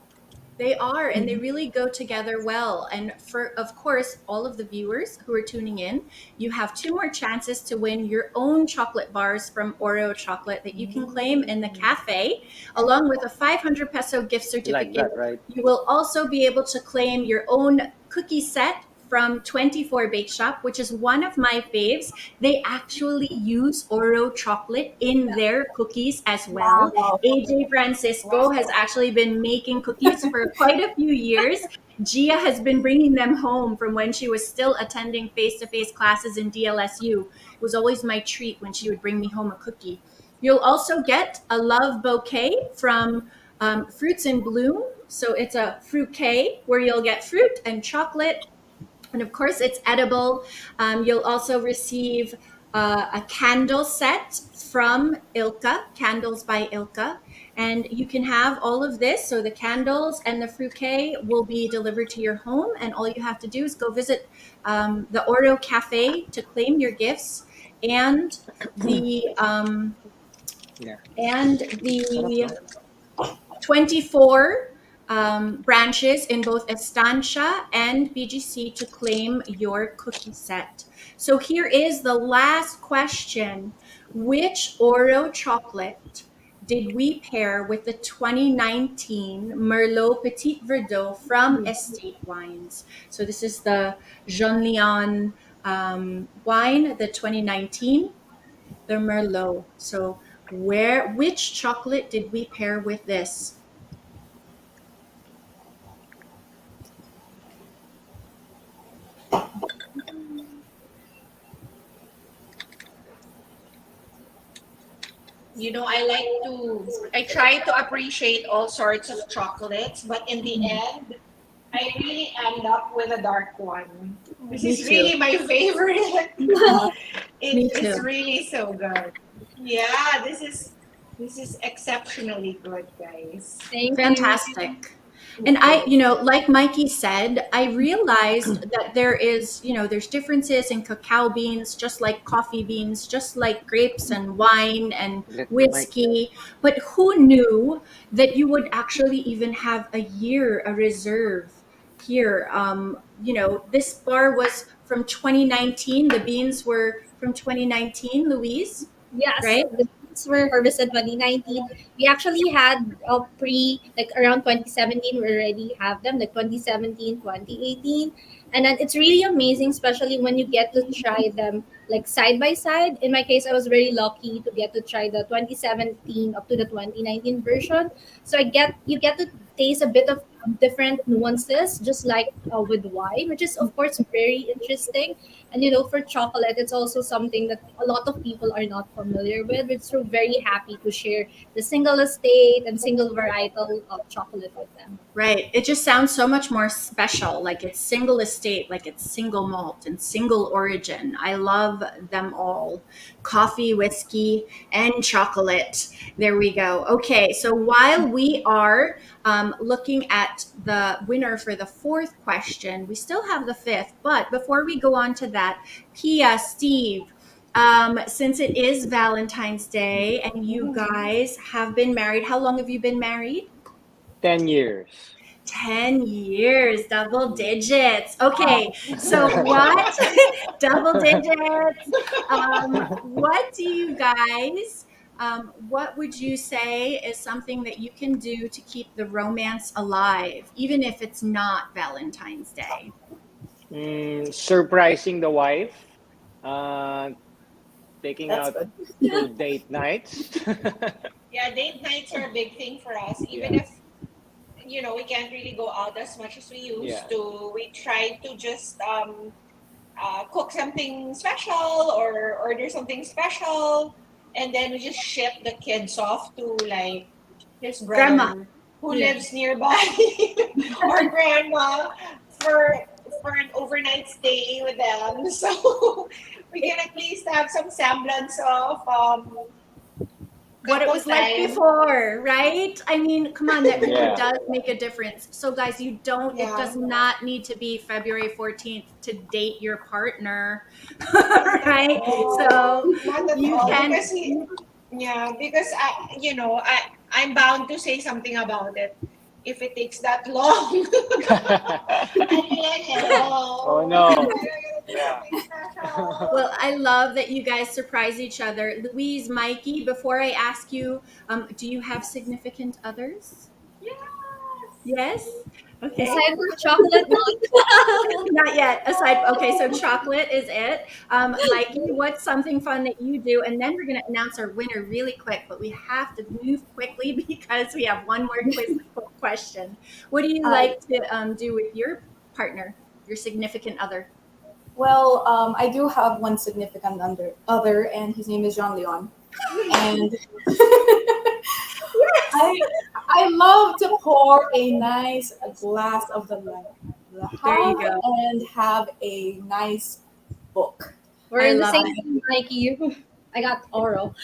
They are, and they really go together well. And for, of course, all of the viewers who are tuning in, you have two more chances to win your own chocolate bars from Oreo Chocolate that you can claim in the cafe, along with a 500 peso gift Like certificate. that, right? You will also be able to claim your own cookie set from 24 Bake Shop, which is one of my faves. They actually use Oreo chocolate in their cookies as well. Wow. AJ Francisco has actually been making cookies for quite a few years. Gia has been bringing them home from when she was still attending face to face classes in DLSU. It was always my treat when she would bring me home a cookie. You'll also get a love bouquet from Fruits in Bloom. So it's a fruit where you'll get fruit and chocolate, and of course it's edible. You'll also receive a candle set from Ilka, Candles by Ilka, and you can have all of this. So the candles and the fruitcake will be delivered to your home, and all you have to do is go visit the Oreo Cafe to claim your gifts, and the Yeah. and Sarap, the no? 24 branches in both Estancia and BGC to claim your cookie set. So here is the last question. Which Oreo chocolate did we pair with the 2019 Merlot Petit Verdot from Estate Wines? So this is the Jean Leon wine, the 2019, the Merlot. So which chocolate did we pair with this? I try to appreciate all sorts of chocolates, but in the end, I really end up with a dark one. This Me is too. really my favorite. Me It is too. really so good. Yeah, this is exceptionally good, guys. Thank you. Fantastic. And I, like Mikey said, I realized that there's differences in cacao beans, just like coffee beans, just like grapes and wine and Let the mic. whiskey. But who knew that you would actually even have a reserve here? This bar was from 2019. The beans were from 2019, Louise, Yes, right? the beans were harvested 2019. We actually had a like around 2017, we already have them, like 2017, 2018. And then it's really amazing, especially when you get to try them like side by side. In my case, I was very lucky to get to try the 2017 up to the 2019 version. So you get to taste a bit of different nuances, just like with wine, which is of course very interesting. And for chocolate, it's also something that a lot of people are not familiar with. We're so very happy to share the single estate and single varietal of chocolate with them. Right. It just sounds so much more special, like it's single estate, like it's single malt and single origin. I love them all. Coffee, whiskey, and chocolate. There we go. Okay, so while we are looking at the winner for the fourth question, we still have the fifth. But before we go on to that, Pia, Steve, since it is Valentine's Day and you guys have been married, how long have you been married? 10 years. 10 years, double digits. Okay, so what, double digits, what do you guys, what would you say is something that you can do to keep the romance alive, even if it's not Valentine's Day? Surprising the wife. Uh, Taking That's out good. to date nights. Yeah, date nights are a big thing for us. Even Yeah. if we can't really go out as much as we Yeah. used to. We try to just cook something special or order something special, and then we just ship the kids off to like his Grandma. brother who Yeah. lives nearby or grandma for an overnight stay with them. So we can at least have some semblance of What it couple was like time. before, right? I mean, come on, that really Yeah. does make a difference. So, guys, it Yeah. does not need to be February 14th to date your partner, right? So, Not at you all can, because because I'm bound to say something about it. if it takes that long. I'd be like, hello. Oh no. Can I get Yeah. something special? Well, I love that you guys surprise each other. Louise, Mikey, before I ask you, do you have significant others? Yes. Yes? Okay. Aside from chocolate, not. Not yet. Aside, okay, so chocolate is it. Mikey, what's something fun that you do? And then we're going to announce our winner really quick, but we have to move quickly because we have one more quiz question. What do you Uh, like to do with your partner, your significant other? well, I do have one significant other, and his name is Jean Leon. And I I love to pour a nice glass of the There you have go. and have a nice book. We're I in the love same it. team, Mikey. I got oral.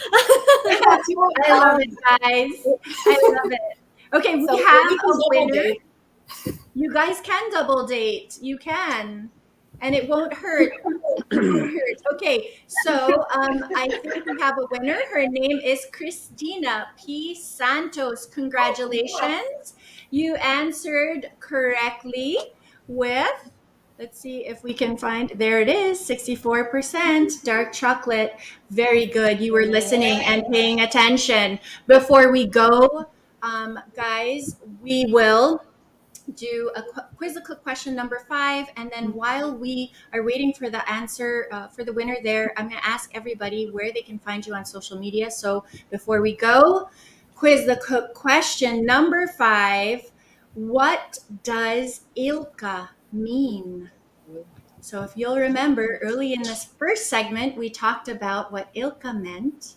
Yes, you will I love have- it, guys. I love it. Okay, we So have we can a double winner. date. You guys can double date. You can. And it won't hurt. It won't hurt. Okay, so I think we have a winner. Her name is Christina P. Santos. Congratulations. You answered correctly with, let's see if we can find, there it is, 64% dark chocolate. Very good. You were listening and paying attention. Before we go, guys, we will do a quizzical question number 5, and then while we are waiting for the answer for the winner there, I'm going to ask everybody where they can find you on social media. So before we go, quiz the cook question number 5: what does ilka mean? So if you'll remember, early in this first segment we talked about what ilka meant,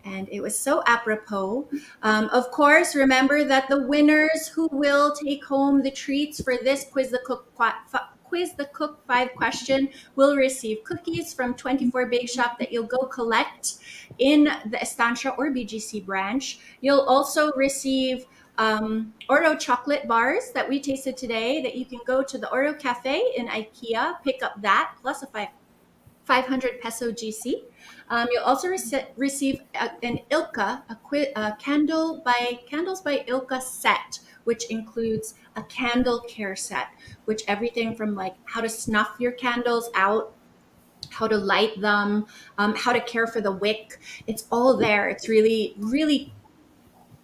and it was so apropos. Of course, remember that the winners who will take home the treats for this Quiz the Cook 5 question will receive cookies from 24 Bake Shop that you'll go collect in the Estancia or BGC branch. You'll also receive Oro chocolate bars that we tasted today that you can go to the Oro Cafe in IKEA, pick up that, plus a 500 peso GC. You'll also receive an Ilka, a Candles by Ilka set, which includes a candle care set, which everything from like how to snuff your candles out, how to light them, how to care for the wick. It's all there. It's really, really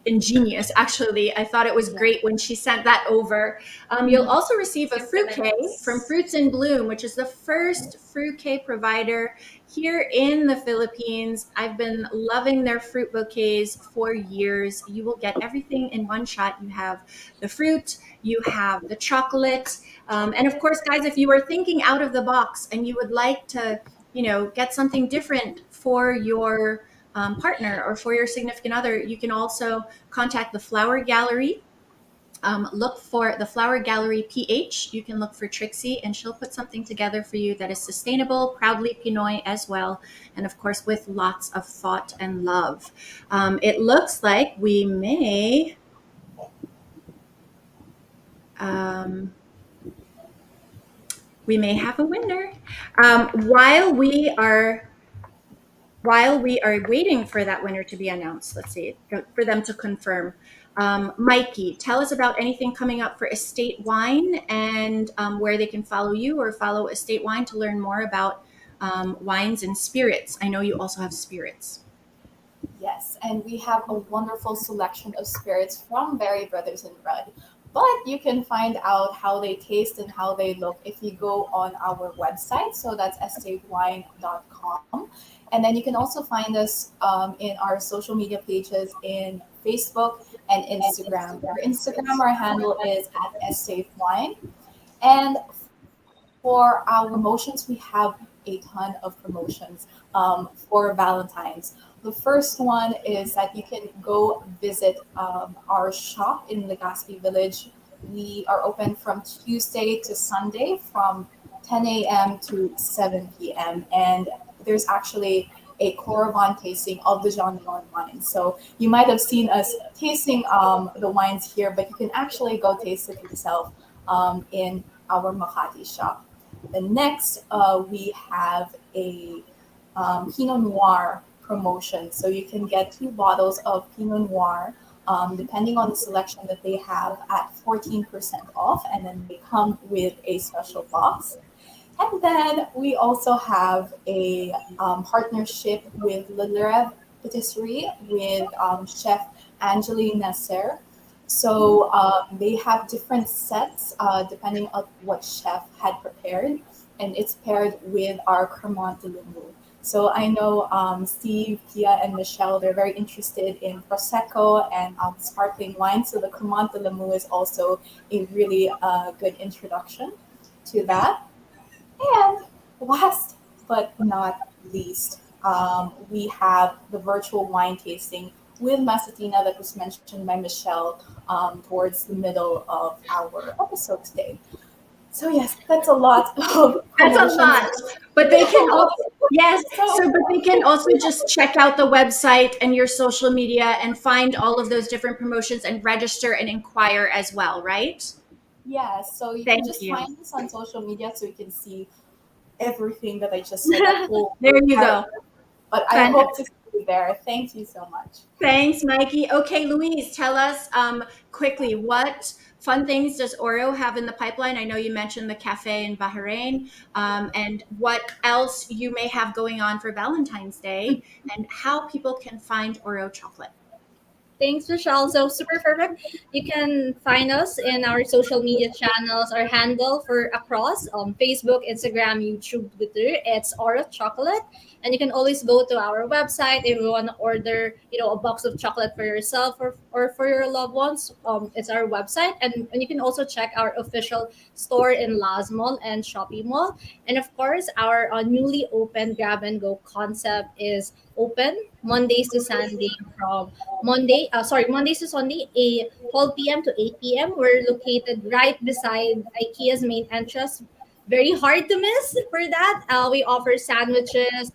ingenious. Actually, I thought it was great when she sent that over. You'll also receive a fruitcake from Fruits in Bloom, which is the first fruitcake provider here in the Philippines. I've been loving their fruit bouquets for years. You will get everything in one shot. You have the fruit, you have the chocolate, and of course, guys, if you are thinking out of the box and you would like to, get something different for your partner or for your significant other, you can also contact the Flower Gallery. Look for the Flower Gallery PH. You can look for Trixie, and she'll put something together for you that is sustainable, proudly Pinoy as well, and of course with lots of thought and love. It looks like we may. We may have a winner. While we are waiting for that winner to be announced, let's see, for them to confirm. Mikey, tell us about anything coming up for Estate Wine and where they can follow you or follow Estate Wine to learn more about wines and spirits. I know you also have spirits. Yes, and we have a wonderful selection of spirits from Berry Brothers in Red. But you can find out how they taste and how they look if you go on our website. So that's estatewine.com. And then you can also find us in our social media pages in Facebook and Instagram. For Instagram, our handle is at Estate Wine. And for our promotions, we have a ton of promotions for Valentine's. The first one is that you can go visit our shop in Legazpi Village. We are open from Tuesday to Sunday from 10 a.m. to 7 p.m. And there's actually a Coravan tasting of the Jean Leon wine. So you might have seen us tasting the wines here, but you can actually go taste it yourself in our Makati shop. The next, we have a Pinot Noir promotion. So you can get 2 bottles of Pinot Noir depending on the selection that they have, at 14% off. And then they come with a special box. And then we also have a partnership with Lilerev Patisserie with Chef Angeli Nasser. So they have different sets depending on what chef had prepared, and it's paired with our Cremant de Limoux. So I know Steve, Pia, and Michelle, they're very interested in Prosecco and sparkling wine. So the Cremant de Limoux is also a really good introduction to that. And last but not least, we have the virtual wine tasting with Masatina that was mentioned by Michelle towards the middle of our episode today. So yes, that's a lot of That's a promotions. lot. But they can also, yes, So but they can also just check out the website and your social media and find all of those different promotions and register and inquire as well, right? yeah, so you can Thank just you. find us on social media so you can see everything that I just said, that whole There you go. paragraph. But I hope to Fantastic. see you there. Thank you so much. Thanks, Mikey. Okay, Louise, tell us quickly, what fun things does Oreo have in the pipeline? I know you mentioned the cafe in Bahrain, and what else you may have going on for Valentine's Day, and how people can find Oreo chocolate. Thanks, Michelle. So super perfect. You can find us in our social media channels. Our handle for across Facebook, Instagram, YouTube, Twitter. It's Aura Chocolate, and you can always go to our website if you want to order, a box of chocolate for yourself or for your loved ones. It's our website, and you can also check our official store in Laz Mall and Shopee Mall. And of course, our newly opened Grab and Go concept is open Mondays to Sunday from Mondays to Sunday, 12 p.m. to 8 p.m. We're located right beside IKEA's main entrance. Very hard to miss for that. We offer sandwiches,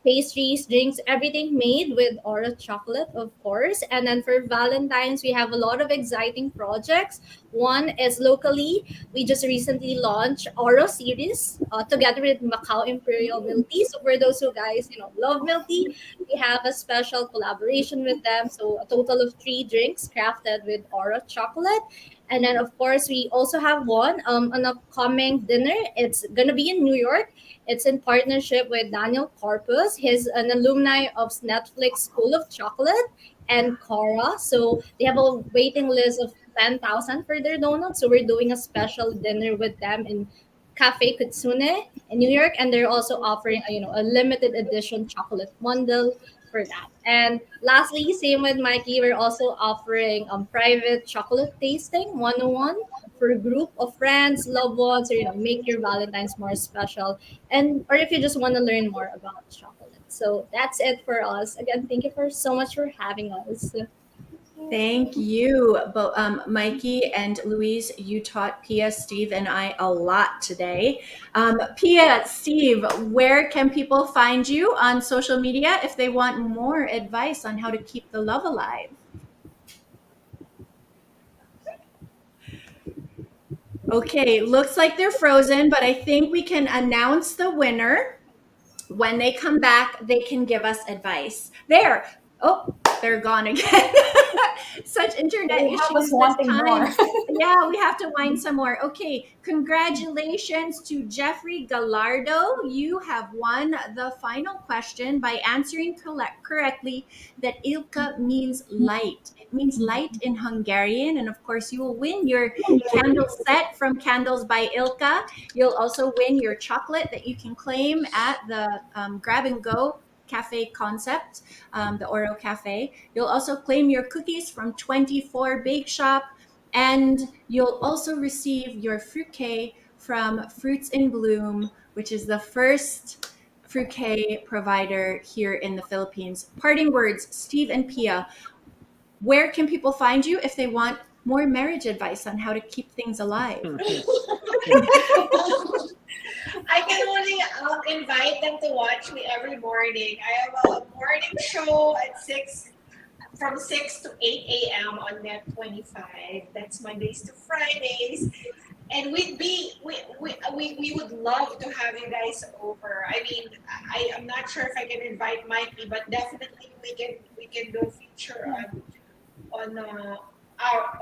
pastries, drinks, everything made with Oro chocolate, of course. And then for Valentine's, we have a lot of exciting projects. One is locally, we just recently launched Oro series together with Macau Imperial Milk Tea. So for those who guys, love milk tea, we have a special collaboration with them. So a total of 3 drinks crafted with Oro chocolate. And then of course we also have an upcoming dinner. It's gonna be in New York. It's in partnership with Daniel Corpus. He's an alumni of Netflix School of Chocolate and Cora. So they have a waiting list of 10,000 for their donuts. So we're doing a special dinner with them in Cafe Kitsune in New York, and they're also offering a limited edition chocolate bundle for that. And lastly, same with Mikey, we're also offering private chocolate tasting 101 for a group of friends, loved ones, or make your Valentine's more special, and or if you just want to learn more about chocolate. So that's it for us. Again, thank you for so much for having us. Thank you, Mikey and Louise. You taught Pia, Steve, and I a lot today. Pia, Steve, where can people find you on social media if they want more advice on how to keep the love alive? Okay, looks like they're frozen, but I think we can announce the winner. When they come back, they can give us advice. There. Oh, they're gone again. Such internet They have us issues this wanting more. time. Yeah, we have to wind some more. Okay, congratulations to Jeffrey Gallardo. You have won the final question by answering correctly that Ilka means light. It means light in Hungarian. And of course, you will win your candle set from Candles by Ilka. You'll also win your chocolate that you can claim at the Grab and Go Cafe concept, the Oro Cafe. You'll also claim your cookies from 24 Bake Shop, and you'll also receive your fruitcake from Fruits in Bloom, which is the first fruitcake provider here in the Philippines. Parting words, Steve and Pia, where can people find you if they want more marriage advice on how to keep things alive? I can only invite them to watch me every morning. I have a morning show at 6 from 6 to 8 a.m. on Net 25. That's Mondays to Fridays. And we would love to have you guys over. I mean, I'm not sure if I can invite Mikey, but definitely we can do a feature on on our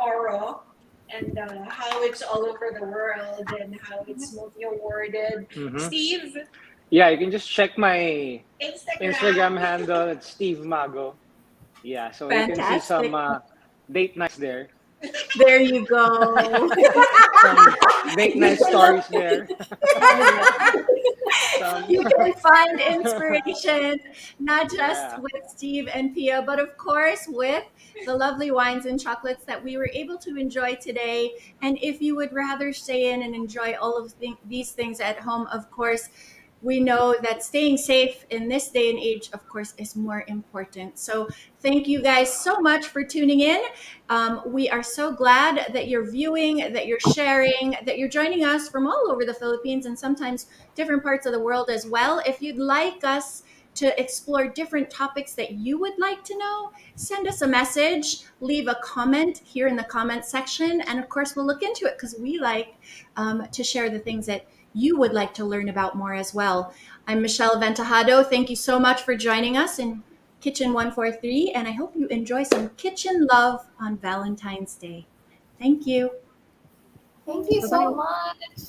Oro and how it's all over the world and how it's multi-awarded. Mm-hmm. Steve, Yeah, you can just check my Instagram Instagram. handle. It's Steve Mago. Yeah, so you can see some Fantastic. date nights there. There you go. Some date You night can look, stories there. Some you can find inspiration not just yeah. with Steve and Pia, but of course with the lovely wines and chocolates that we were able to enjoy today. And if you would rather stay in and enjoy all of these things at home, of course, we know that staying safe in this day and age, of course, is more important. So, thank you guys so much for tuning in. We are so glad that you're viewing, that you're sharing, that you're joining us from all over the Philippines and sometimes different parts of the world as well. If you'd like us to explore different topics that you would like to know, send us a message, leave a comment here in the comment section, and of course, we'll look into it because we like to share the things that you would like to learn about more as well. I'm Michelle Ventajado. Thank you so much for joining us in Kitchen 143, and I hope you enjoy some kitchen love on Valentine's Day. Thank you. Thank you Bye bye. so much.